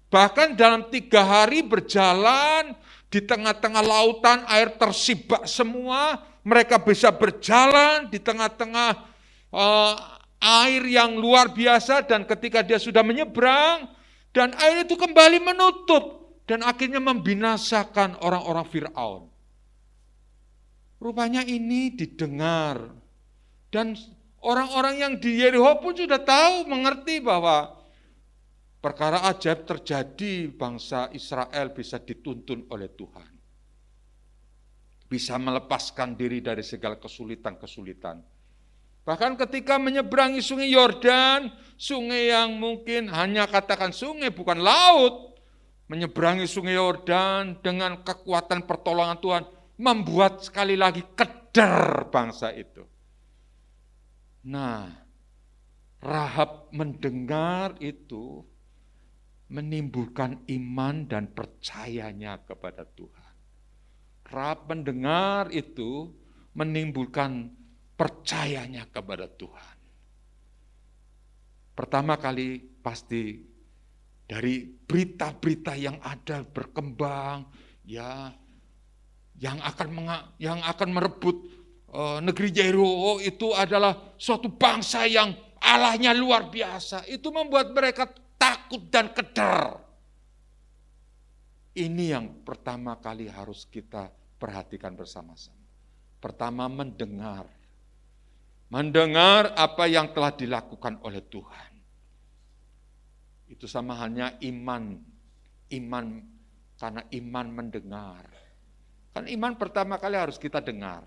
bahkan dalam 3 hari berjalan di tengah-tengah lautan air tersibak semua, mereka bisa berjalan di tengah-tengah air yang luar biasa dan ketika dia sudah menyeberang dan air itu kembali menutup dan akhirnya membinasakan orang-orang Fir'aun. Rupanya ini didengar. Dan orang-orang yang di Yeriko pun sudah tahu, mengerti bahwa perkara ajaib terjadi, bangsa Israel bisa dituntun oleh Tuhan. Bisa melepaskan diri dari segala kesulitan-kesulitan. Bahkan ketika menyeberangi sungai Yordan, sungai yang mungkin hanya katakan sungai bukan laut, menyeberangi sungai Yordan dengan kekuatan pertolongan Tuhan, membuat sekali lagi keder bangsa itu. Nah, Rahab mendengar itu menimbulkan iman dan percayanya kepada Tuhan. Rahab mendengar itu menimbulkan percayanya kepada Tuhan. Pertama kali pasti dari berita-berita yang ada berkembang, ya, yang akan merebut negeri Yeriko itu adalah suatu bangsa yang Allahnya luar biasa. Itu membuat mereka takut dan keder. Ini yang pertama kali harus kita perhatikan bersama-sama. Pertama mendengar. Mendengar apa yang telah dilakukan oleh Tuhan. Itu sama halnya iman. Iman karena iman mendengar. Kan iman pertama kali harus kita dengar.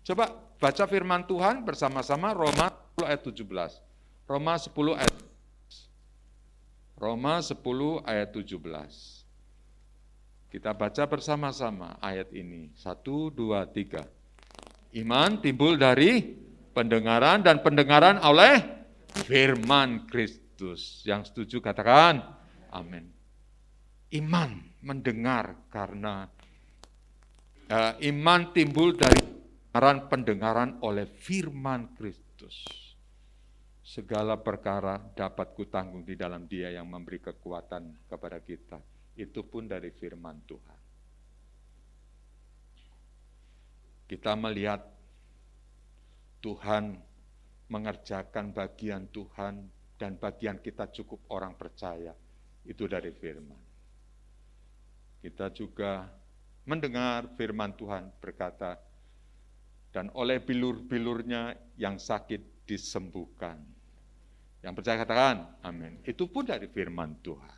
Coba baca firman Tuhan bersama-sama Roma 10 ayat 17. Roma 10 ayat 17. Kita baca bersama-sama ayat ini. 1, 2, 3. Iman timbul dari pendengaran dan pendengaran oleh firman Kristus. Yang setuju katakan amin. Iman mendengar karena iman timbul dari pendengaran oleh firman Kristus. Segala perkara dapat kutanggung di dalam Dia yang memberi kekuatan kepada kita. Itu pun dari firman Tuhan. Kita melihat Tuhan mengerjakan bagian Tuhan dan bagian kita cukup orang percaya. Itu dari firman. Kita juga mendengar firman Tuhan berkata, dan oleh bilur-bilurnya yang sakit disembuhkan. Yang percaya katakan, amin. Itu pun dari firman Tuhan.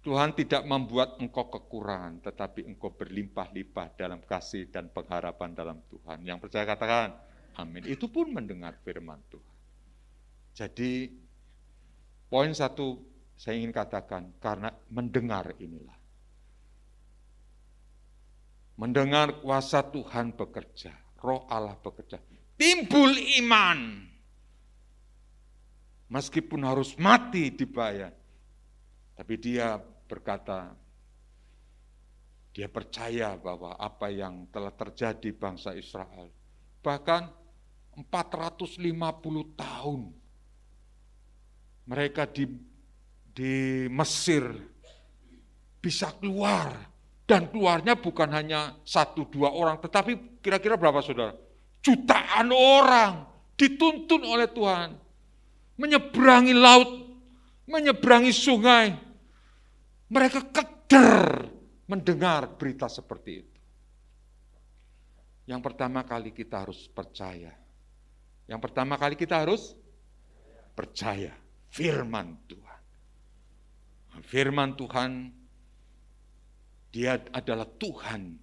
Tuhan tidak membuat engkau kekurangan, tetapi engkau berlimpah-limpah dalam kasih dan pengharapan dalam Tuhan. Yang percaya katakan, amin. Itu pun mendengar firman Tuhan. Jadi, poin 1 saya ingin katakan, karena mendengar inilah. mendengar kuasa Tuhan bekerja, Roh Allah bekerja, timbul iman. Meskipun harus mati dibayar, tapi dia berkata, dia percaya bahwa apa yang telah terjadi bangsa Israel, bahkan 450 tahun mereka di Mesir bisa keluar, dan keluarnya bukan hanya 1-2 orang, tetapi kira-kira berapa saudara? Jutaan orang dituntun oleh Tuhan, menyeberangi laut, menyeberangi sungai. Mereka keder mendengar berita seperti itu. Yang pertama kali kita harus percaya. Yang pertama kali kita harus percaya firman Tuhan. Firman Tuhan, dia adalah Tuhan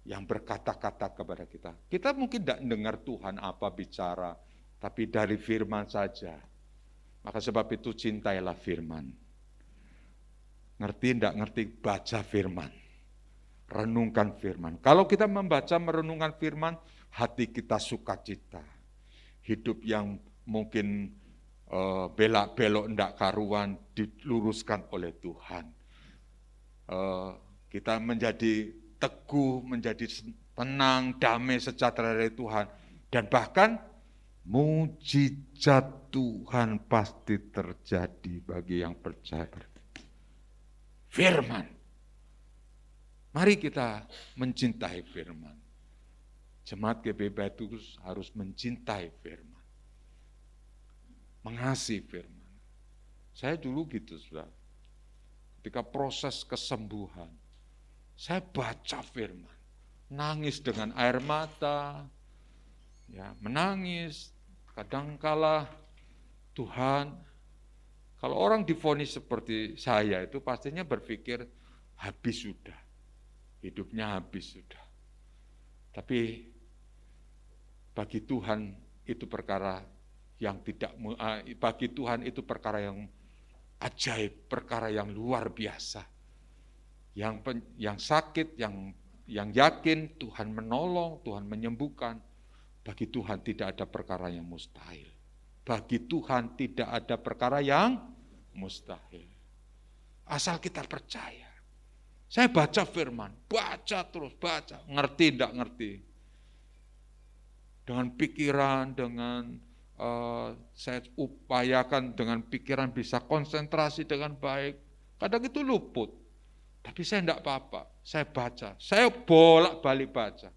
yang berkata-kata kepada kita. Kita mungkin tidak dengar Tuhan apa bicara, tapi dari firman saja. Maka sebab itu cintailah firman. Ngerti tidak ngerti, baca firman. Renungkan firman. Kalau kita membaca merenungkan firman, hati kita sukacita. Hidup yang mungkin belak-belok tidak karuan diluruskan oleh Tuhan. Kita menjadi teguh, menjadi tenang, damai, sejahtera dari Tuhan. Dan bahkan mujizat Tuhan pasti terjadi bagi yang percaya. Firman. Mari kita mencintai firman. Jemaat GBI Baitus harus mencintai firman. Mengasihi firman. Saya dulu gitu, saudara. Ketika proses kesembuhan, saya baca firman. Nangis dengan air mata, ya, menangis. Kadangkala Tuhan, kalau orang divonis seperti saya itu pastinya berpikir habis sudah. Hidupnya habis sudah. Tapi bagi Tuhan itu perkara yang tidak, bagi Tuhan itu perkara yang ajaib, perkara yang luar biasa. Yang sakit, yang yakin Tuhan menolong, Tuhan menyembuhkan. Bagi Tuhan tidak ada perkara yang mustahil. Bagi Tuhan tidak ada perkara yang mustahil. Asal kita percaya. Saya baca firman, baca terus, baca. Ngerti tidak ngerti. Dengan pikiran, dengan saya upayakan dengan pikiran bisa konsentrasi dengan baik. Kadang itu luput. Tapi saya tidak apa-apa, saya baca. Saya bolak-balik baca.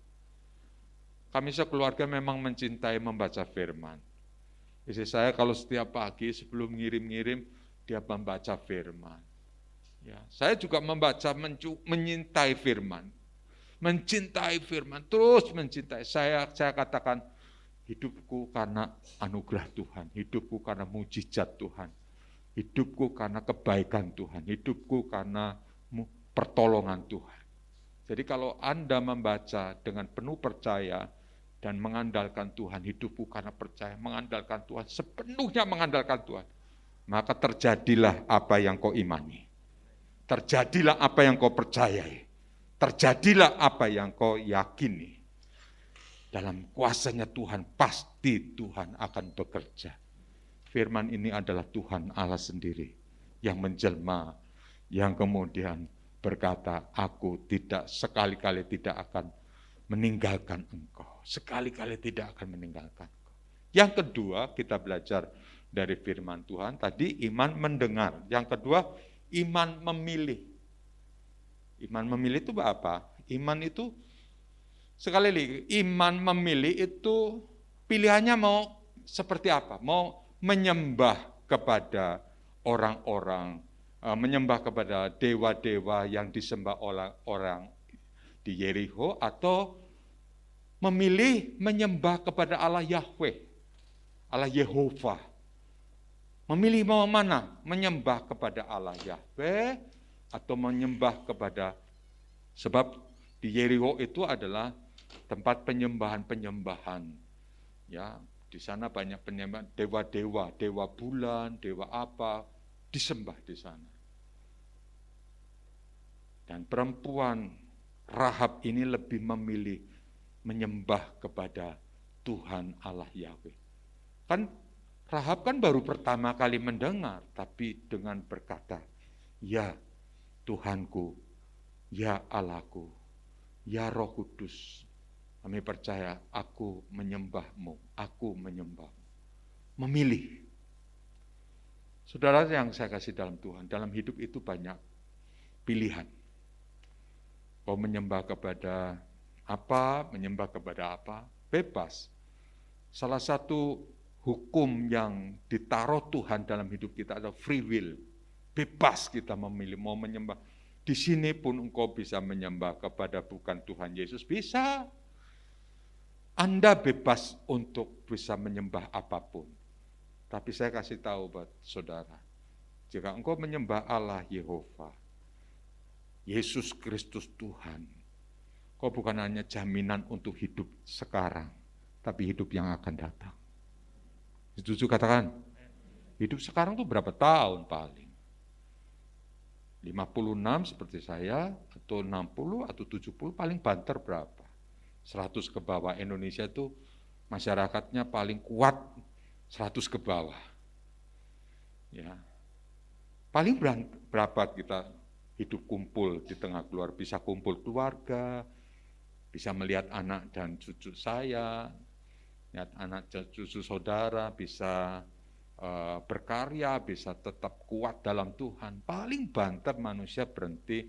Kami sekeluarga memang mencintai membaca firman. Istri saya kalau setiap pagi sebelum ngirim-ngirim, dia membaca firman. Ya, saya juga membaca, menyintai firman. Mencintai firman, terus mencintai. Saya katakan, hidupku karena anugerah Tuhan, hidupku karena mujizat Tuhan, hidupku karena kebaikan Tuhan, hidupku karena pertolongan Tuhan. Jadi kalau Anda membaca dengan penuh percaya dan mengandalkan Tuhan, hidupku karena percaya, mengandalkan Tuhan, sepenuhnya mengandalkan Tuhan, maka terjadilah apa yang kau imani. Terjadilah apa yang kau percayai. Terjadilah apa yang kau yakini. Dalam kuasanya Tuhan, pasti Tuhan akan bekerja. Firman ini adalah Tuhan Allah sendiri yang menjelma, yang kemudian berkata, aku tidak sekali-kali tidak akan meninggalkan engkau. Sekali-kali tidak akan meninggalkan engkau. Yang kedua, kita belajar dari firman Tuhan, tadi iman mendengar. Yang kedua, iman memilih. Iman memilih itu apa? Iman itu, sekali lagi, iman memilih itu pilihannya mau seperti apa? Mau menyembah kepada orang-orang, menyembah kepada dewa-dewa yang disembah oleh orang di Yeriko, atau memilih menyembah kepada Allah Yahweh, Allah Yehova. Memilih mau mana? Menyembah kepada Allah Yahweh atau menyembah kepada, sebab di Yeriko itu adalah tempat penyembahan-penyembahan. Ya, di sana banyak penyembahan dewa-dewa, dewa bulan, dewa apa, disembah di sana. Dan perempuan Rahab ini lebih memilih menyembah kepada Tuhan Allah Yahweh. Kan Rahab kan baru pertama kali mendengar, tapi dengan berkata, ya Tuhanku, ya Allahku, ya Roh Kudus, kami percaya aku menyembahmu, aku menyembahmu. Memilih. Saudara yang saya kasih dalam Tuhan, dalam hidup itu banyak pilihan. Kau menyembah kepada apa, menyembah kepada apa, bebas. Salah satu hukum yang ditaruh Tuhan dalam hidup kita adalah free will. Bebas kita memilih mau menyembah. Di sini pun engkau bisa menyembah kepada bukan Tuhan Yesus, bisa. Anda bebas untuk bisa menyembah apapun. Tapi saya kasih tahu buat saudara, jika engkau menyembah Allah Yehova, Yesus Kristus Tuhan, kau bukan hanya jaminan untuk hidup sekarang, tapi hidup yang akan datang. Setuju katakan? Hidup sekarang tuh berapa tahun paling? 56 seperti saya, atau 60, atau 70, paling banter berapa? 100 ke bawah. Indonesia itu masyarakatnya paling kuat 100 ke bawah. Ya. Paling berapa kita hidup kumpul di tengah keluarga, bisa kumpul keluarga, bisa melihat anak dan cucu saya, lihat anak dan cucu saudara, bisa berkarya, bisa tetap kuat dalam Tuhan. Paling banter manusia berhenti,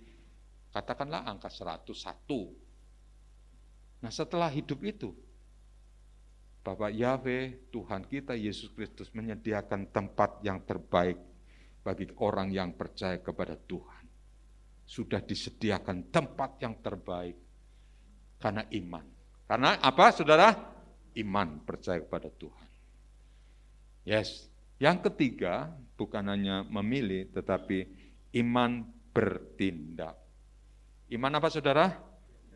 katakanlah angka 101. Nah setelah hidup itu, Bapak Yahweh, Tuhan kita Yesus Kristus menyediakan tempat yang terbaik bagi orang yang percaya kepada Tuhan. Sudah disediakan tempat yang terbaik karena iman. Karena apa saudara? Iman, percaya kepada Tuhan. Yes. Yang ketiga, bukan hanya memilih, tetapi iman bertindak. Iman apa saudara?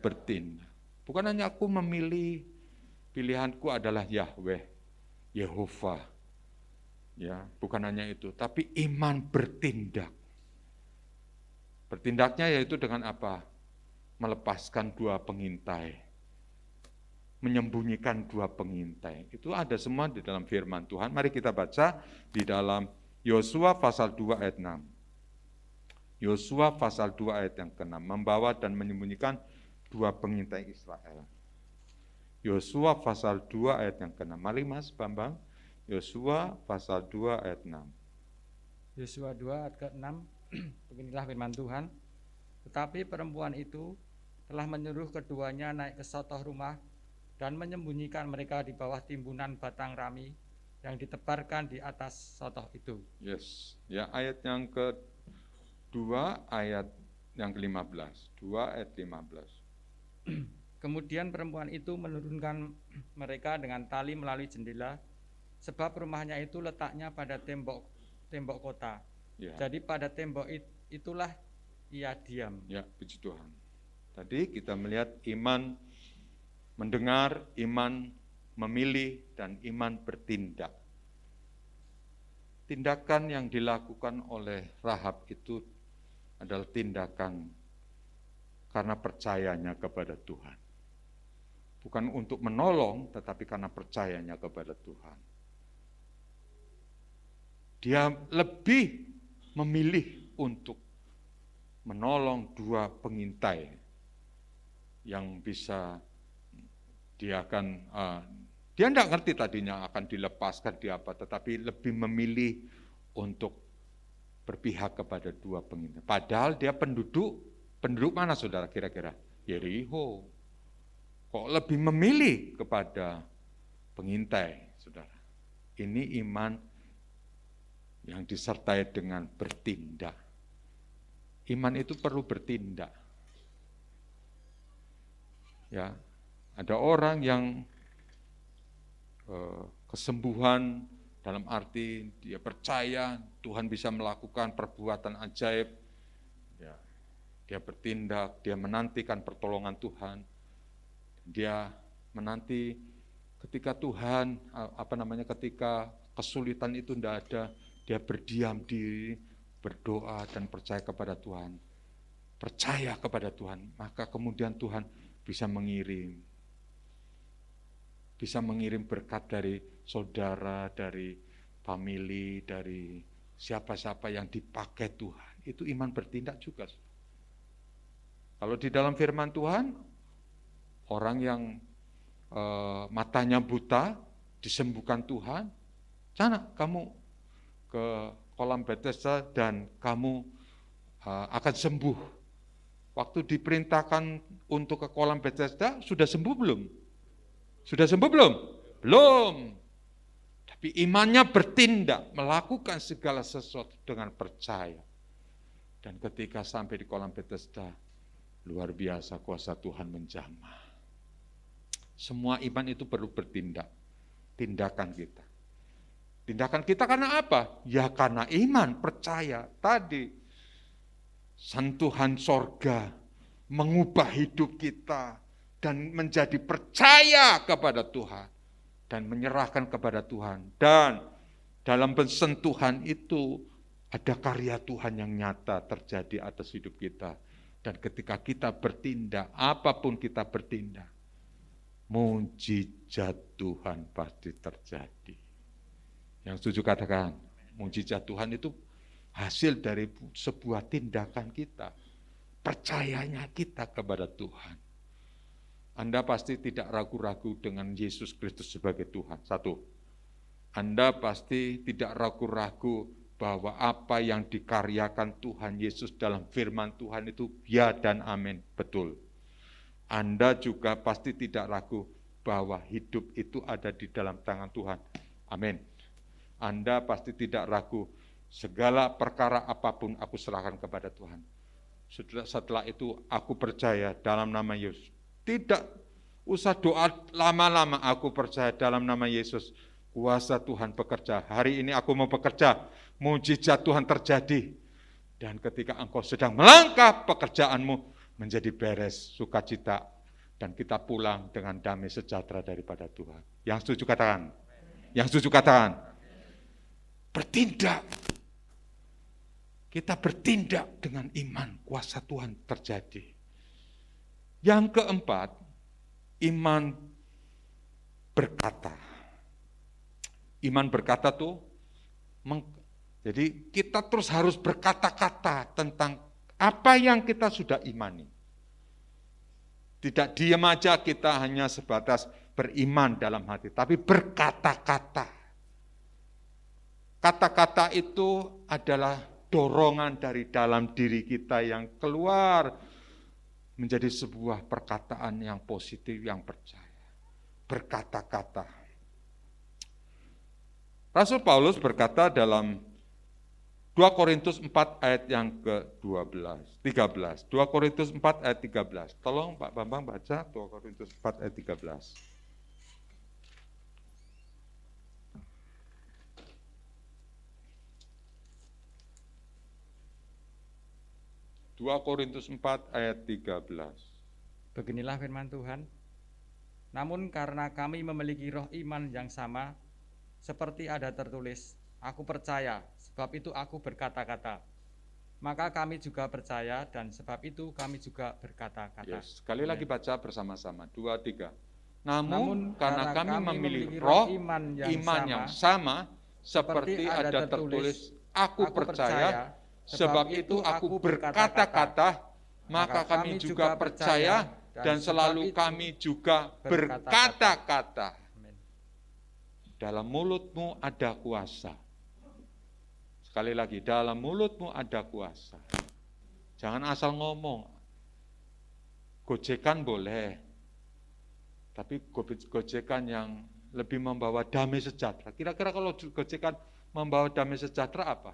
Bertindak. Bukan hanya aku memilih, pilihanku adalah Yahweh, Yehova. Ya, bukan hanya itu, tapi iman bertindak. Bertindaknya yaitu dengan apa? Melepaskan dua pengintai. Menyembunyikan dua pengintai. Itu ada semua di dalam firman Tuhan. Mari kita baca di dalam Yosua pasal 2 ayat 6. Yosua pasal 2 ayat yang ke-6. Membawa dan menyembunyikan dua pengintai Israel. Yosua pasal 2 ayat yang ke-6. Mari Mas Bambang. Yosua pasal 2 ayat 6. Yosua 2 ayat ke-6, beginilah firman Tuhan. Tetapi perempuan itu telah menyuruh keduanya naik ke sotoh rumah dan menyembunyikan mereka di bawah timbunan batang rami yang ditebarkan di atas sotoh itu. Yes, ya ayat yang ke-2, ayat yang ke-15. 2 ayat 15. Kemudian perempuan itu menurunkan mereka dengan tali melalui jendela, sebab rumahnya itu letaknya pada tembok kota. Ya. Jadi pada tembok itulah ia diam. Ya, puji Tuhan. Tadi kita melihat iman mendengar, iman memilih, dan iman bertindak. Tindakan yang dilakukan oleh Rahab itu adalah tindakan karena percayanya kepada Tuhan. Bukan untuk menolong, tetapi karena percayanya kepada Tuhan. Dia lebih memilih untuk menolong dua pengintai yang bisa dia tidak ngerti tadinya akan dilepaskan di apa, tetapi lebih memilih untuk berpihak kepada dua pengintai. Padahal dia penduduk mana saudara kira-kira? Yeriko. Kok lebih memilih kepada pengintai, saudara? Ini iman yang disertai dengan bertindak. Iman itu perlu bertindak. Ya, ada orang yang kesembuhan dalam arti dia percaya Tuhan bisa melakukan perbuatan ajaib. Ya, dia bertindak, dia menantikan pertolongan Tuhan. Dia menanti ketika Tuhan, ketika kesulitan itu tidak ada, dia berdiam diri, berdoa dan percaya kepada Tuhan. percaya kepada Tuhan, maka kemudian Tuhan bisa mengirim berkat dari saudara, dari family, dari siapa-siapa yang dipakai Tuhan. Itu iman bertindak juga. Kalau di dalam firman Tuhan, orang yang matanya buta disembuhkan Tuhan, sana kamu ke kolam Bethesda dan kamu akan sembuh. Waktu diperintahkan untuk ke kolam Bethesda, sudah sembuh belum? Sudah sembuh belum? Belum. Tapi imannya bertindak, melakukan segala sesuatu dengan percaya. Dan ketika sampai di kolam Bethesda, luar biasa kuasa Tuhan menjamah. Semua iman itu perlu bertindak. Tindakan kita. Tindakan kita karena apa? Ya karena iman, percaya. Tadi, sentuhan sorga mengubah hidup kita dan menjadi percaya kepada Tuhan dan menyerahkan kepada Tuhan. Dan dalam sentuhan itu ada karya Tuhan yang nyata terjadi atas hidup kita. Dan ketika kita bertindak, apapun kita bertindak, mujizat Tuhan pasti terjadi. Yang setuju katakan, mujizat Tuhan itu hasil dari sebuah tindakan kita, percayanya kita kepada Tuhan. Anda pasti tidak ragu-ragu dengan Yesus Kristus sebagai Tuhan. Satu, Anda pasti tidak ragu-ragu bahwa apa yang dikaryakan Tuhan Yesus dalam firman Tuhan itu ya dan amin, betul. Anda juga pasti tidak ragu bahwa hidup itu ada di dalam tangan Tuhan. Amin. Anda pasti tidak ragu, segala perkara apapun aku serahkan kepada Tuhan. Setelah itu aku percaya dalam nama Yesus. Tidak usah doa lama-lama, aku percaya dalam nama Yesus. Kuasa Tuhan bekerja. Hari ini aku mau bekerja, mujizat Tuhan terjadi. Dan ketika engkau sedang melangkah, pekerjaanmu menjadi beres, sukacita. Dan kita pulang dengan damai sejahtera daripada Tuhan. Yang setuju katakan. Yang setuju katakan. Bertindak. Kita bertindak dengan iman, kuasa Tuhan terjadi. Yang keempat, iman berkata. Iman berkata tuh, jadi kita terus harus berkata-kata tentang apa yang kita sudah imani. Tidak diam aja kita hanya sebatas beriman dalam hati, tapi berkata-kata. Kata-kata itu adalah dorongan dari dalam diri kita yang keluar menjadi sebuah perkataan yang positif, yang percaya. Berkata-kata. Rasul Paulus berkata dalam 2 Korintus 4 ayat yang ke-13. 2 Korintus 4 ayat 13. Tolong Pak Bambang baca 2 Korintus 4 ayat 13. 2 Korintus 4 ayat 13. Beginilah firman Tuhan. Namun karena kami memiliki roh iman yang sama, seperti ada tertulis, aku percaya, sebab itu aku berkata-kata. Maka kami juga percaya dan sebab itu kami juga berkata-kata. Yes, sekali lagi baca bersama-sama, 2, 3. Namun karena kami memiliki roh iman yang sama, seperti ada tertulis, aku percaya, sebab itu aku berkata-kata, maka kami juga percaya dan selalu kami juga berkata-kata. Dalam mulutmu ada kuasa. Sekali lagi, dalam mulutmu ada kuasa. Jangan asal ngomong. Gojekan boleh, tapi gojekan yang lebih membawa damai sejahtera. Kira-kira kalau gojekan membawa damai sejahtera apa?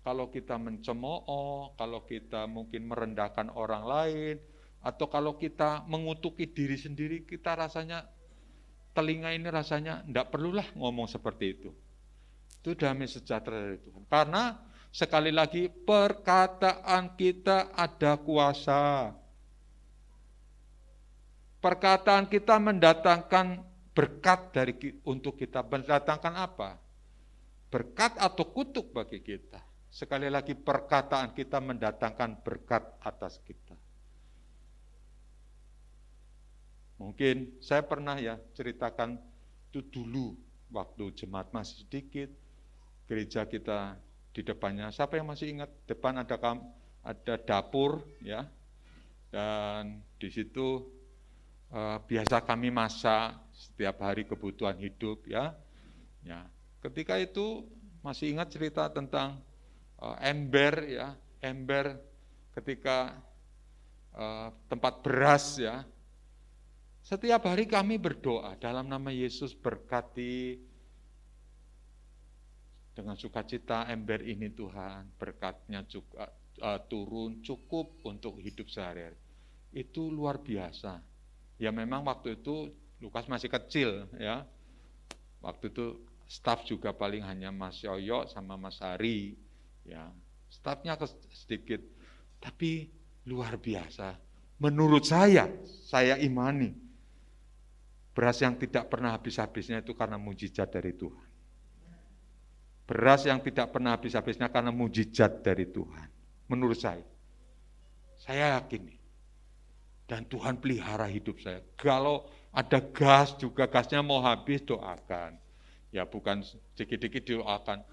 Kalau kita mencemooh, kalau kita mungkin merendahkan orang lain, atau kalau kita mengutuki diri sendiri, kita rasanya, telinga ini rasanya enggak perlulah ngomong seperti itu. Itu damai sejahtera dari Tuhan. Karena sekali lagi perkataan kita ada kuasa. Perkataan kita mendatangkan berkat untuk kita. Mendatangkan apa? Berkat atau kutuk bagi kita. Sekali lagi perkataan kita mendatangkan berkat atas kita. Mungkin saya pernah ya ceritakan itu dulu waktu jemaat masih sedikit, gereja kita di depannya, siapa yang masih ingat depan ada dapur ya, dan di situ biasa kami masak setiap hari kebutuhan hidup ya. Ya, ketika itu masih ingat cerita tentang ember ya, ember ketika tempat beras ya. Setiap hari kami berdoa dalam nama Yesus, berkati dengan sukacita ember ini Tuhan, berkatnya juga turun cukup untuk hidup sehari-hari. Itu luar biasa. Ya memang waktu itu Lukas masih kecil ya. Waktu itu staf juga paling hanya Mas Yoyo sama Mas Hari. Ya, stafnya sedikit, tapi luar biasa. Menurut saya imani, beras yang tidak pernah habis-habisnya itu karena mujizat dari Tuhan. Beras yang tidak pernah habis-habisnya karena mujizat dari Tuhan. Menurut saya yakin. Dan Tuhan pelihara hidup saya. Kalau ada gas juga, gasnya mau habis, doakan. Ya bukan sedikit-sedikit doakan.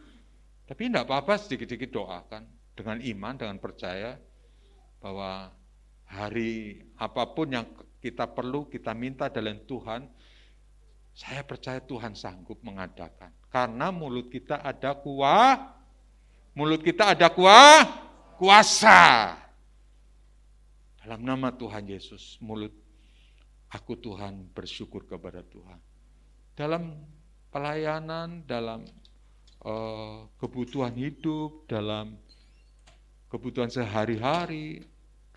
Tapi enggak apa-apa sedikit-sedikit doakan. Dengan iman, dengan percaya bahwa hari apapun yang kita perlu, kita minta dalam Tuhan, saya percaya Tuhan sanggup mengadakan. Karena mulut kita ada kuasa. Dalam nama Tuhan Yesus, mulut aku Tuhan bersyukur kepada Tuhan. Dalam pelayanan, dalam kebutuhan hidup, dalam kebutuhan sehari-hari,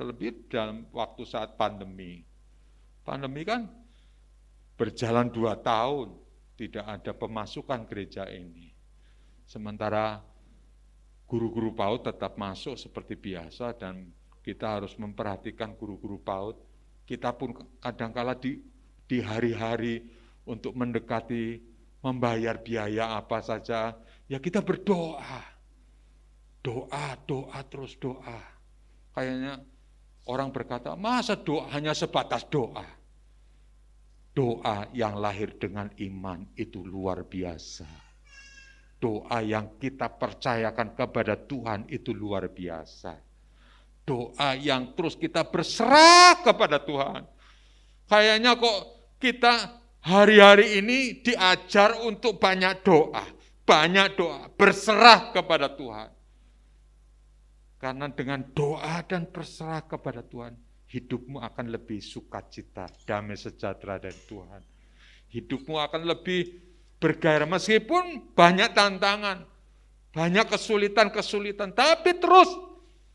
terlebih dalam waktu saat pandemi. Pandemi kan berjalan 2 tahun, tidak ada pemasukan gereja ini. Sementara guru-guru PAUD tetap masuk seperti biasa dan kita harus memperhatikan guru-guru PAUD. Kita pun kadangkala di hari-hari untuk mendekati membayar biaya apa saja, ya kita berdoa. Doa, terus doa. Kayaknya orang berkata, masa doa hanya sebatas doa? Doa yang lahir dengan iman itu luar biasa. Doa yang kita percayakan kepada Tuhan itu luar biasa. Doa yang terus kita berserah kepada Tuhan. Kayaknya kok kita hari-hari ini diajar untuk banyak doa, berserah kepada Tuhan. Karena dengan doa dan berserah kepada Tuhan, hidupmu akan lebih sukacita, damai sejahtera dari Tuhan. Hidupmu akan lebih bergairah, meskipun banyak tantangan, banyak kesulitan, tapi terus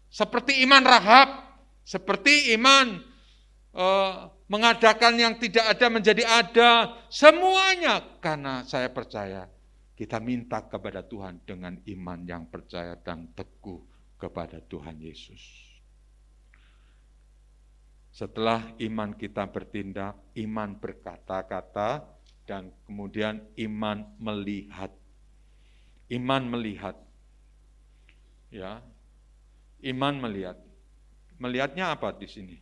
seperti iman Rahab, seperti iman mengadakan yang tidak ada menjadi ada, semuanya karena saya percaya kita minta kepada Tuhan dengan iman yang percaya dan teguh kepada Tuhan Yesus. Setelah iman kita bertindak, iman berkata-kata, dan kemudian iman melihat. Iman melihat. Ya. Iman melihat. Melihatnya apa di sini?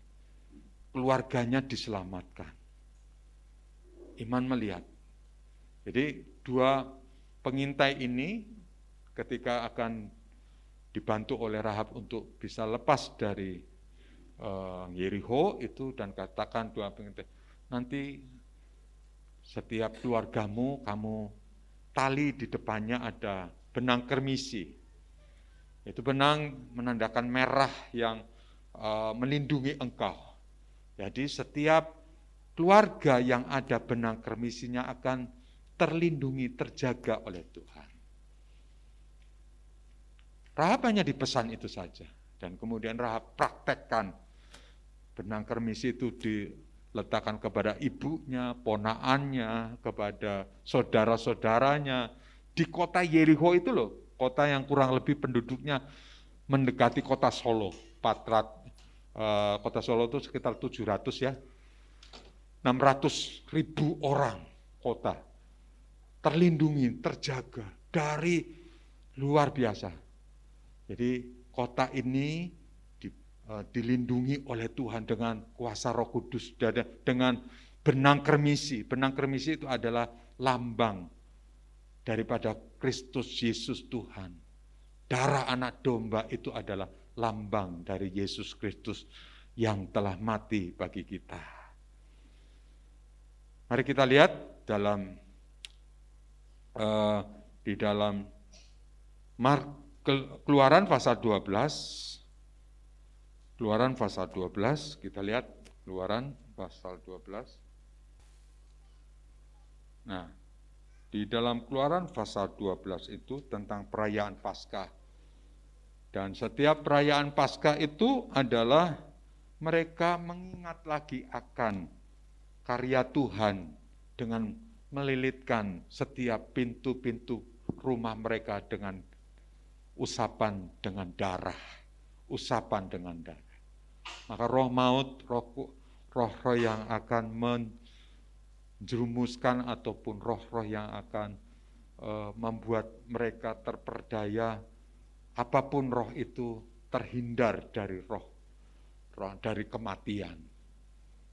Keluarganya diselamatkan. Iman melihat. Jadi 2 pengintai ini ketika akan dibantu oleh Rahab untuk bisa lepas dari Yeriko itu, dan katakan 2 pengintai, nanti setiap keluargamu kamu tali di depannya ada benang kermisi. Itu benang menandakan merah yang melindungi engkau. Jadi setiap keluarga yang ada benang kermisinya akan terlindungi, terjaga oleh Tuhan. Rahab hanya dipesan itu saja. Dan kemudian Rahab praktekkan. Benang kermisi itu diletakkan kepada ibunya, ponaannya, kepada saudara-saudaranya. Di kota Yeriko itu loh, kota yang kurang lebih penduduknya mendekati kota Solo. Kota Solo itu sekitar 700 ya. 600.000 orang kota. Terlindungi, terjaga dari luar biasa. Jadi kota ini dilindungi oleh Tuhan dengan kuasa Roh Kudus, dengan benang kermisi. Benang kermisi itu adalah lambang daripada Kristus Yesus Tuhan. Darah anak domba itu adalah lambang dari Yesus Kristus yang telah mati bagi kita. Mari kita lihat di dalam Keluaran pasal 12. Keluaran pasal 12, kita lihat Keluaran pasal 12. Nah, di dalam Keluaran pasal 12 itu tentang perayaan Paskah. Dan setiap perayaan Paskah itu adalah mereka mengingat lagi akan karya Tuhan dengan melilitkan setiap pintu-pintu rumah mereka dengan usapan dengan darah. Usapan dengan darah. Maka roh maut, roh yang akan menjerumuskan ataupun roh-roh yang akan membuat mereka terperdaya, apapun roh itu terhindar dari roh dari kematian.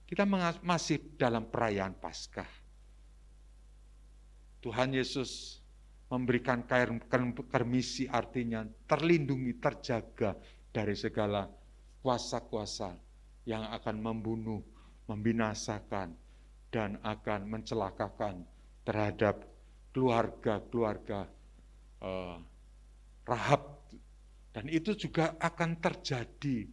Kita masih dalam perayaan Paskah. Tuhan Yesus memberikan kermisi, artinya terlindungi, terjaga dari segala kuasa-kuasa yang akan membunuh, membinasakan, dan akan mencelakakan terhadap keluarga-keluarga Rahab. Dan itu juga akan terjadi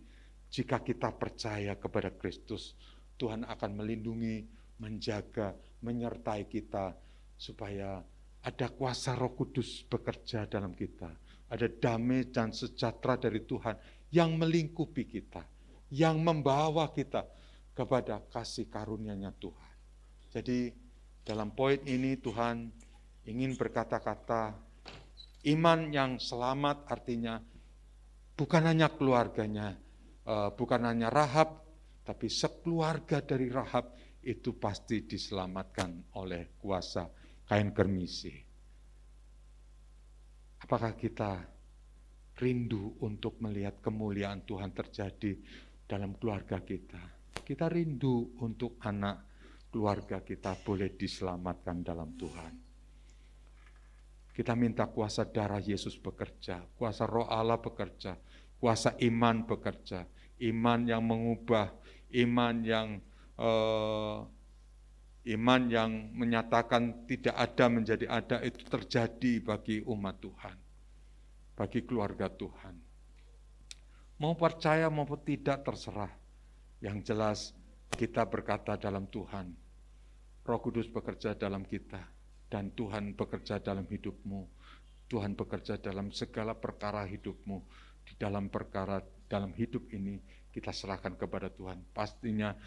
jika kita percaya kepada Kristus. Tuhan akan melindungi, menjaga, menyertai kita, supaya ada kuasa Roh Kudus bekerja dalam kita. Ada damai dan sejahtera dari Tuhan yang melingkupi kita, yang membawa kita kepada kasih karunia-Nya Tuhan. Jadi dalam poin ini Tuhan ingin berkata-kata, iman yang selamat artinya bukan hanya keluarganya, bukan hanya Rahab, tapi sekeluarga dari Rahab itu pasti diselamatkan oleh kuasa kain kermisi. Apakah kita rindu untuk melihat kemuliaan Tuhan terjadi dalam keluarga kita? Kita rindu untuk anak keluarga kita boleh diselamatkan dalam Tuhan. Kita minta kuasa darah Yesus bekerja, kuasa Roh Allah bekerja, kuasa iman bekerja, iman yang mengubah, iman yang menyatakan tidak ada menjadi ada, itu terjadi bagi umat Tuhan, bagi keluarga Tuhan. Mau percaya maupun tidak terserah. Yang jelas kita berkata dalam Tuhan, Roh Kudus bekerja dalam kita, dan Tuhan bekerja dalam hidupmu. Tuhan bekerja dalam segala perkara hidupmu. Di dalam hidup ini kita serahkan kepada Tuhan. Pastinya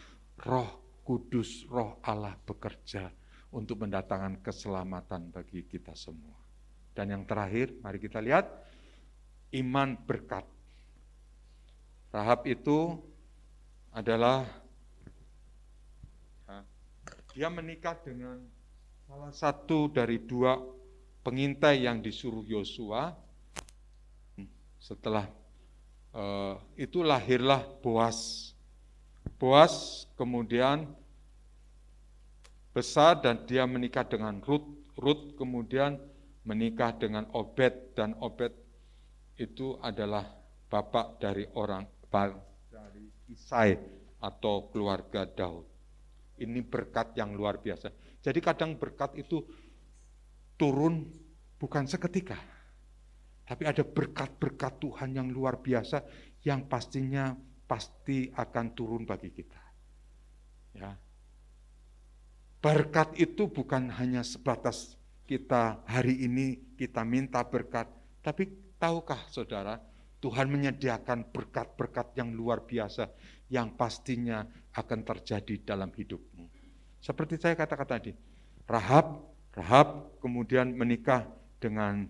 Roh Kudus, Roh Allah bekerja untuk mendatangkan keselamatan bagi kita semua. Dan yang terakhir, mari kita lihat iman berkat. Rahab itu adalah dia menikah dengan salah satu dari dua pengintai yang disuruh Yosua. Setelah itu lahirlah Boas. Boas kemudian besar dan dia menikah dengan Rut. Rut kemudian menikah dengan Obed, dan Obed itu adalah bapak dari dari Isai atau keluarga Daud. Ini berkat yang luar biasa. Jadi kadang berkat itu turun bukan seketika, tapi ada berkat-berkat Tuhan yang luar biasa yang pasti akan turun bagi kita. Ya. Berkat itu bukan hanya sebatas kita hari ini kita minta berkat, tapi tahukah saudara, Tuhan menyediakan berkat-berkat yang luar biasa yang pastinya akan terjadi dalam hidupmu. Seperti saya katakan tadi, Rahab kemudian menikah dengan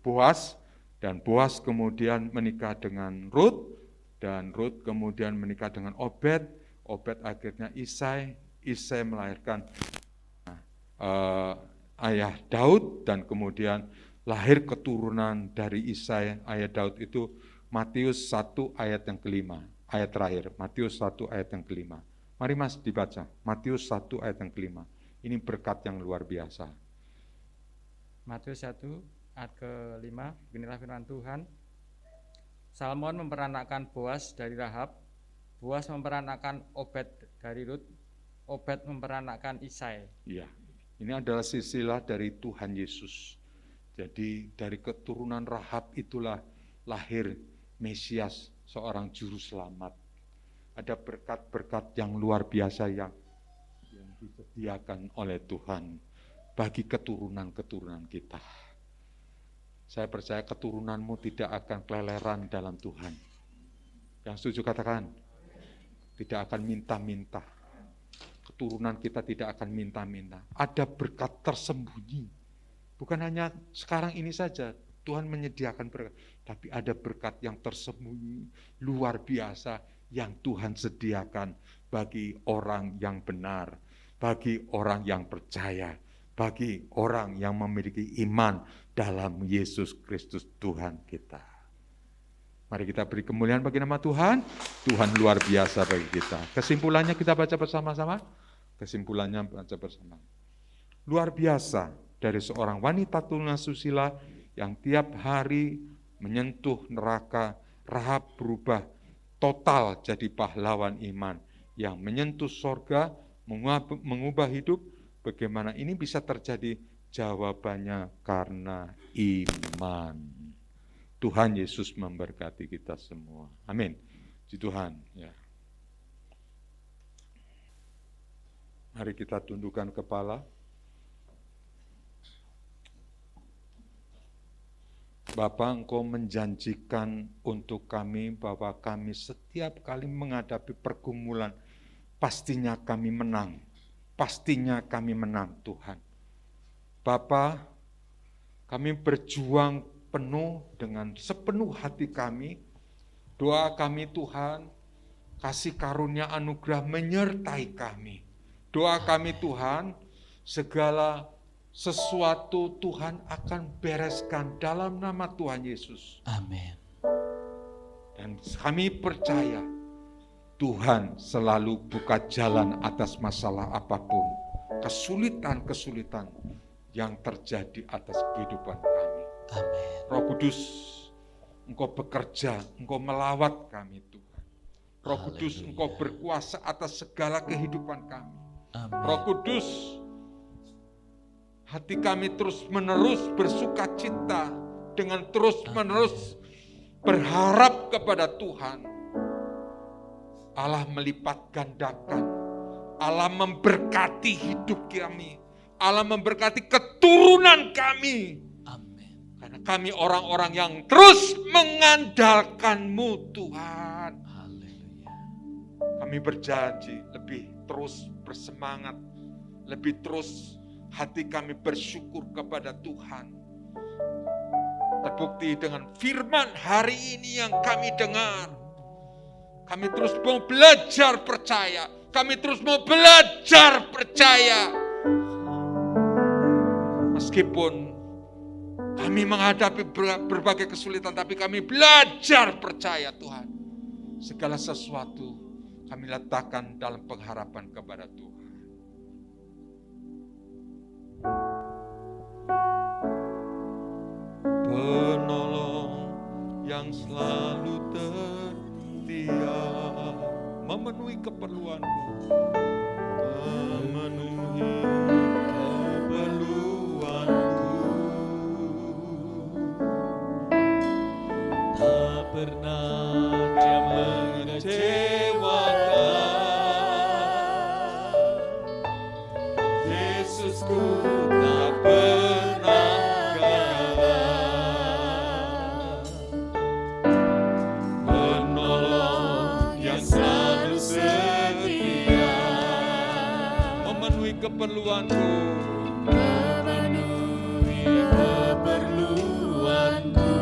Boas, dan Boas kemudian menikah dengan Rut, dan Rut kemudian menikah dengan Obed, Obed akhirnya Isai melahirkan ayah Daud, dan kemudian lahir keturunan dari Isai, ayat Daud itu Matius 1 ayat yang kelima, ayat terakhir, Matius 1 ayat yang kelima. Mari Mas dibaca, Matius 1 ayat yang kelima. Ini berkat yang luar biasa. Matius 1 ayat ke-5, beginilah firman Tuhan. Salmon memperanakan Boas dari Rahab, Boas memperanakan Obed dari Rut, Obed memperanakan Isai. Iya, ini adalah silsilah dari Tuhan Yesus. Jadi dari keturunan Rahab itulah lahir Mesias, seorang juru selamat. Ada berkat-berkat yang luar biasa yang disediakan oleh Tuhan bagi keturunan-keturunan kita. Saya percaya keturunanmu tidak akan keleleran dalam Tuhan. Yang setuju katakan, tidak akan minta-minta. Keturunan kita tidak akan minta-minta. Ada berkat tersembunyi. Bukan hanya sekarang ini saja, Tuhan menyediakan berkat. Tapi ada berkat yang tersembunyi, luar biasa, yang Tuhan sediakan bagi orang yang benar, bagi orang yang percaya, bagi orang yang memiliki iman dalam Yesus Kristus Tuhan kita. Mari kita beri kemuliaan bagi nama Tuhan. Tuhan luar biasa bagi kita. Kesimpulannya kita baca bersama-sama. Kesimpulannya baca bersama. Luar biasa dari seorang wanita tunasusila yang tiap hari menyentuh neraka. Rahab berubah total jadi pahlawan iman yang menyentuh sorga, mengubah hidup. Bagaimana ini bisa terjadi? Jawabannya karena iman. Tuhan Yesus memberkati kita semua. Amin. Puji Tuhan. Ya. Mari kita tundukkan kepala. Bapa, Engkau menjanjikan untuk kami bahwa kami setiap kali menghadapi pergumulan, pastinya kami menang. Pastinya kami menang, Tuhan. Bapa, kami berjuang penuh dengan sepenuh hati kami. Doa kami Tuhan, kasih karunia anugerah menyertai kami. Doa kami Tuhan, segala sesuatu Tuhan akan bereskan dalam nama Tuhan Yesus. Amin. Dan kami percaya Tuhan selalu buka jalan atas masalah apapun, kesulitan-kesulitan yang terjadi atas kehidupan kami. Amin. Roh Kudus, Engkau bekerja, Engkau melawat kami Tuhan. Roh Kudus, Haleluya. Engkau berkuasa atas segala kehidupan kami. Amin. Roh Kudus, hati kami terus-menerus bersuka cita dengan terus-menerus berharap kepada Tuhan. Allah melipat gandakan, Allah memberkati hidup kami, Allah memberkati keturunan kami. Amin. Karena kami orang-orang yang terus mengandalkan-Mu Tuhan. Haleluya. Kami berjanji lebih terus bersemangat, lebih terus hati kami bersyukur kepada Tuhan. Terbukti dengan firman hari ini yang kami dengar. Kami terus mau belajar percaya. Kami terus mau belajar percaya. Meskipun kami menghadapi berbagai kesulitan, tapi kami belajar percaya Tuhan. Segala sesuatu kami letakkan dalam pengharapan kepada Tuhan. Penolong yang selalu setia memenuhi keperluanku, memenuhi keperluanku. Tak pernah Dia mengecewakan. Yesusku tak pernah keperluanku, memenuhi keperluanku.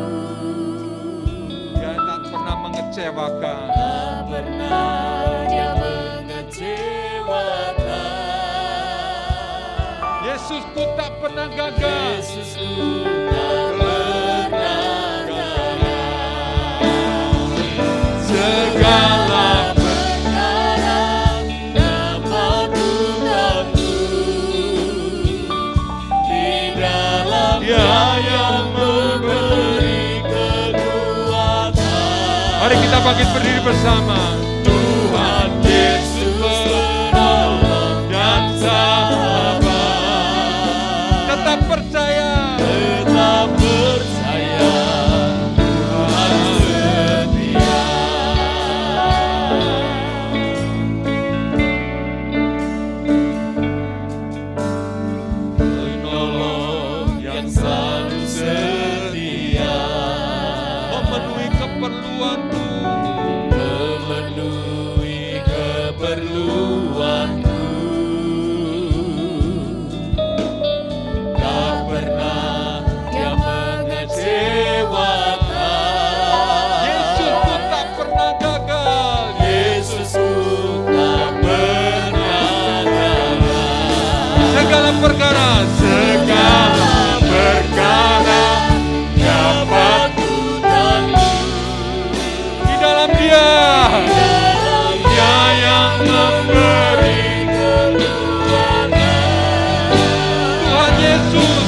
Dia tak pernah mengecewakan. Tak pernah Dia mengecewakan. Yesusku tak pernah gagal. Yesusku tak kita bangkit berdiri bersama. Tuhan Yesus penolong dan sahabat. Tetap percaya. Tetap percaya Tuhan setia. Penolong yang selalu setia, Memenuhi keperluanku. memenuhi keperluanku. Tak pernah Dia mengecewakan. Yesusku tak pernah gagal. Yesusku tak pernah gagal. Segala perkara dapat ku tanggung. di dalam Dia. Dia yang memberi kekuatan. Tuhan Yesus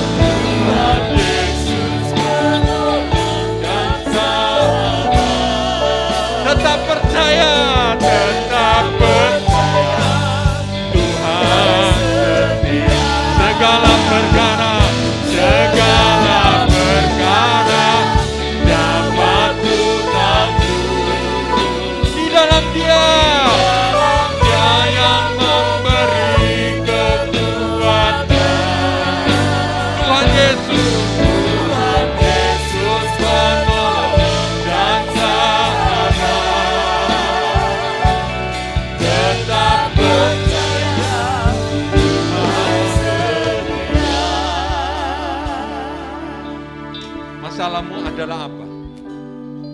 dan sahabat. Tetap percaya, tetap percaya. Tuhan setia. Segala perkara dapat ku tanggung di dalam Dia. Dia yang memberi kekuatan. Tuhan Yesus penolong dan sahabat. Tetap percaya, Tuhan setia. Masalahmu adalah apa?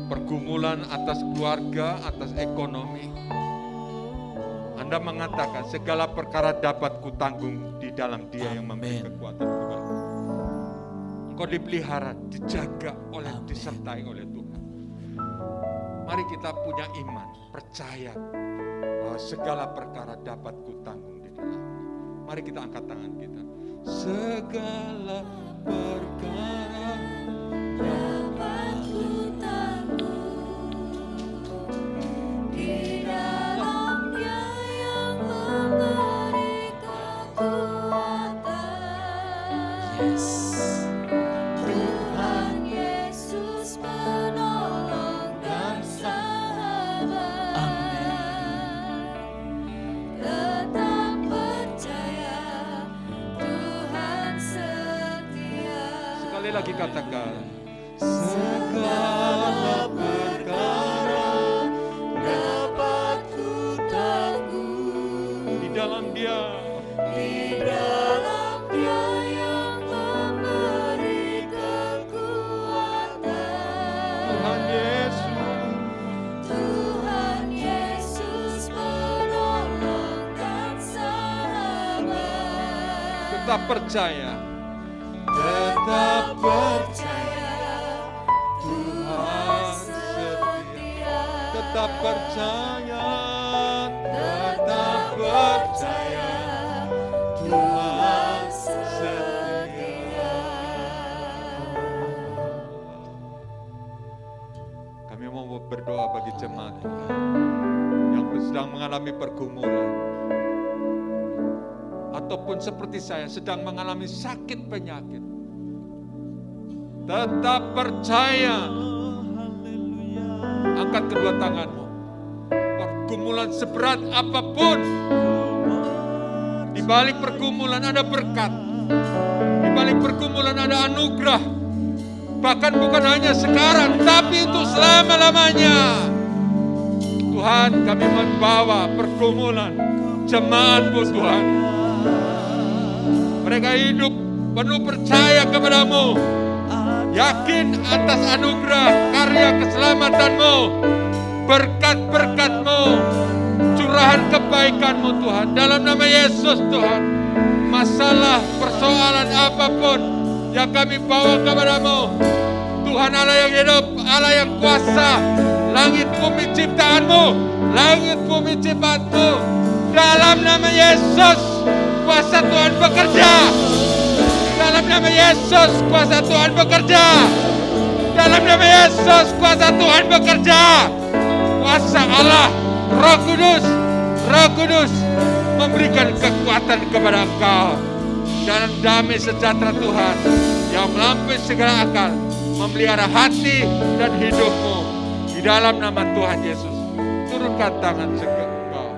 Pergumulan atas keluarga, atas ekonomi. Anda mengatakan segala perkara dapat kutanggung di dalam Dia yang memberi Amin. kekuatan kepada. Engkau dipelihara, dijaga oleh, Amin. disertai oleh Tuhan. Mari kita punya iman, percaya bahwa segala perkara dapat kutanggung di dalam. Mari kita angkat tangan kita. Segala perkara dapat ku tanggung di dalam Dia yang memberi kekuatan. Yes. Tuhan Yesus penolong dan sahabat. Tetap percaya, Tuhan setia. Sekali lagi katakan, segala perkara Dapat ku tanggung di dalam Dia. di dalam Dia yang memberi kekuatan. Tuhan Yesus Tuhan Yesus penolong dan sahabat. tetap percaya, Tetap percaya, Tuhan setia. Tetap percaya, tetap percaya, Tuhan setia. Kami mau berdoa bagi jemaat Tuhan yang sedang mengalami pergumulan, ataupun seperti saya sedang mengalami sakit penyakit. Tetap percaya. Angkat kedua tanganmu. Pergumulan seberat apapun, di balik pergumulan ada berkat. Di balik pergumulan ada anugerah. Bahkan bukan hanya sekarang, tapi untuk selama-lamanya. Tuhan, kami membawa pergumulan jemaat-Mu Tuhan. Mereka hidup penuh percaya kepadamu, yakin atas anugerah karya keselamatan-Mu, berkat-berkat-Mu, curahan kebaikan-Mu Tuhan. Dalam nama Yesus Tuhan, masalah persoalan apapun yang kami bawa kepadamu, Tuhan Allah yang hidup, Allah yang kuasa, langit bumi ciptaan-Mu, langit bumi ciptaan-Mu. Dalam nama Yesus, kuasa Tuhan bekerja. Dalam nama Yesus, kuasa Tuhan bekerja. Dalam nama Yesus, kuasa Tuhan bekerja. kuasa Allah, Roh Kudus memberikan kekuatan kepada engkau. Dan damai sejahtera Tuhan yang melampaui segala akal memelihara hati dan hidupmu. Di dalam nama Tuhan Yesus, turunkan tangan engkau.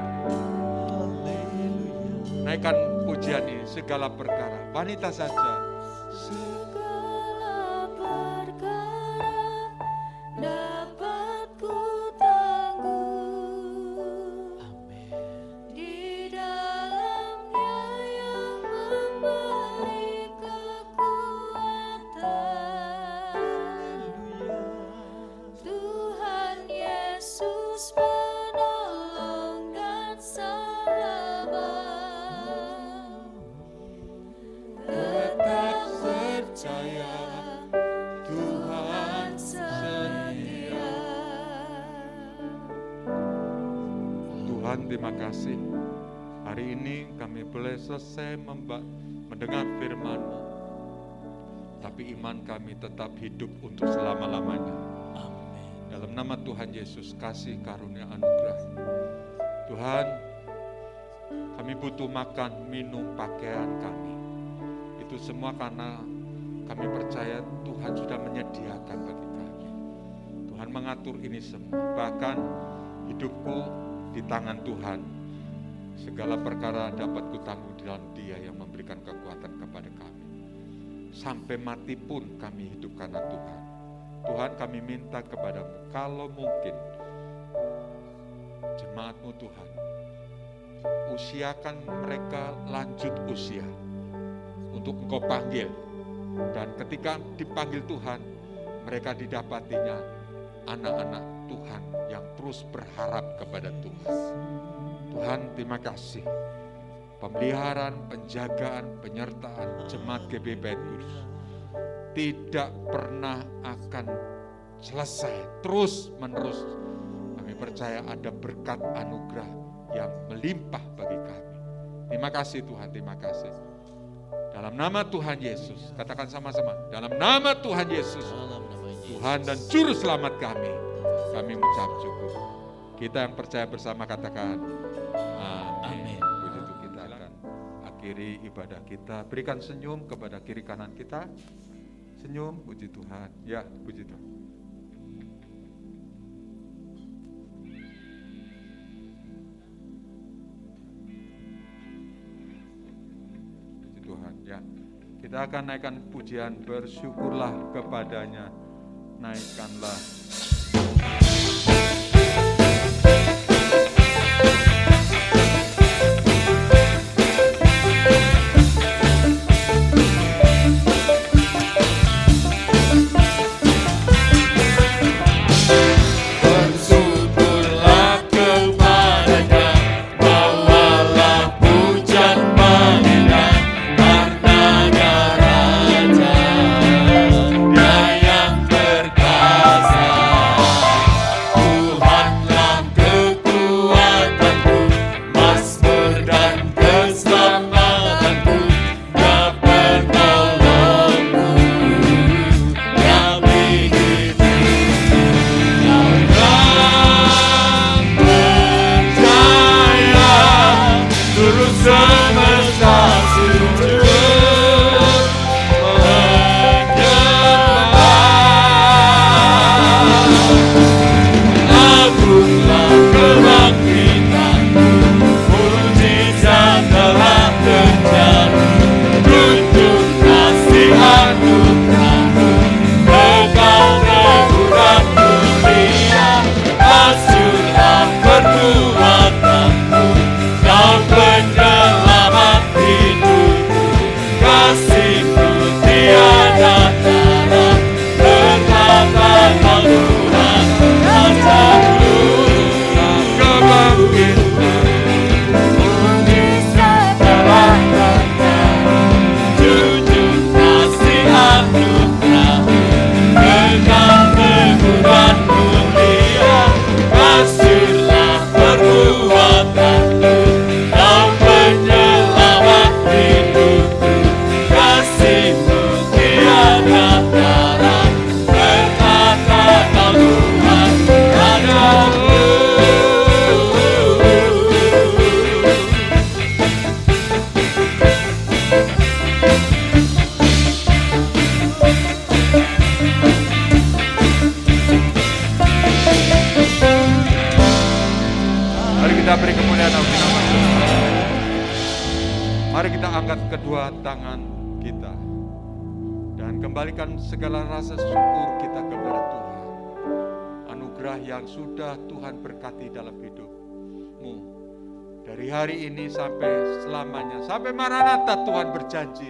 Naikkan pujian ini, segala perkara. Wanita saja. Segala perkara dapat ku tangguh di dalamnya yang memberi kekuatan. Tuhan Yesus penolong dan sahabat. Tetap percaya Tuhan setia. Tuhan, terima kasih. Hari ini kami boleh selesai mendengar firman-Mu. Tapi iman kami tetap hidup untuk selama-lamanya. Dalam nama Tuhan Yesus, kasih karunia anugerah. Tuhan, kami butuh makan, minum, pakaian kami. Itu semua karena kami percaya Tuhan sudah menyediakan bagi kami. Tuhan mengatur ini semua. Bahkan hidupku di tangan Tuhan. Segala perkara dapat kutanggung di dalam Dia yang memberikan kekuatan kepada kami. Sampai mati pun kami hidup karena Tuhan. Tuhan, kami minta kepadamu, kalau mungkin jemaat-Mu Tuhan, usiakan mereka lanjut usia untuk Engkau panggil. Dan ketika dipanggil Tuhan, mereka didapatinya anak-anak Tuhan yang terus berharap kepada Tuhan. Tuhan, terima kasih. Pemeliharaan, penjagaan, penyertaan jemaat GBI Kudus tidak pernah akan selesai, terus menerus. Kami percaya ada berkat anugerah yang melimpah bagi kami. Terima kasih Tuhan, terima kasih. Dalam nama Tuhan Yesus, katakan sama-sama, dalam nama Tuhan Yesus, Tuhan dan Juru Selamat kami mengucap syukur. Kita yang percaya bersama katakan, amin. Puji Tuhan, kita akan akhiri ibadah kita. Berikan senyum kepada kiri kanan kita. Senyum, puji Tuhan. Ya, puji Tuhan. Puji Tuhan, ya. Kita akan naikkan pujian, bersyukurlah kepadanya. Naikkanlah. Dia yang berkasa. Mari kita angkat kedua tangan kita dan kembalikan segala rasa syukur kita kepada Tuhan. Anugerah yang sudah Tuhan berkati dalam hidupmu. Dari hari ini sampai selamanya, sampai Maranatha Tuhan berjanji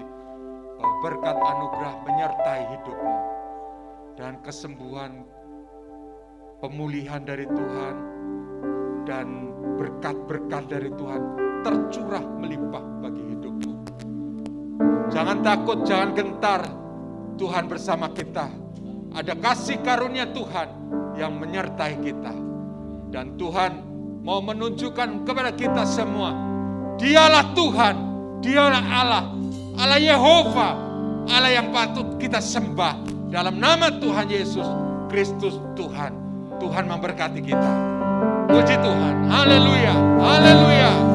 bahwa berkat anugerah menyertai hidupmu. Dan kesembuhan, pemulihan dari Tuhan, dan berkat-berkat dari Tuhan tercurah melimpah bagi hidupmu. Jangan takut, jangan gentar, Tuhan bersama kita. Ada kasih karunia Tuhan yang menyertai kita. Dan Tuhan mau menunjukkan kepada kita semua, Dialah Tuhan, Dialah Allah, Allah Yehova, Allah yang patut kita sembah. Dalam nama Tuhan Yesus Kristus Tuhan, Tuhan memberkati kita. Puji Tuhan, haleluya, haleluya.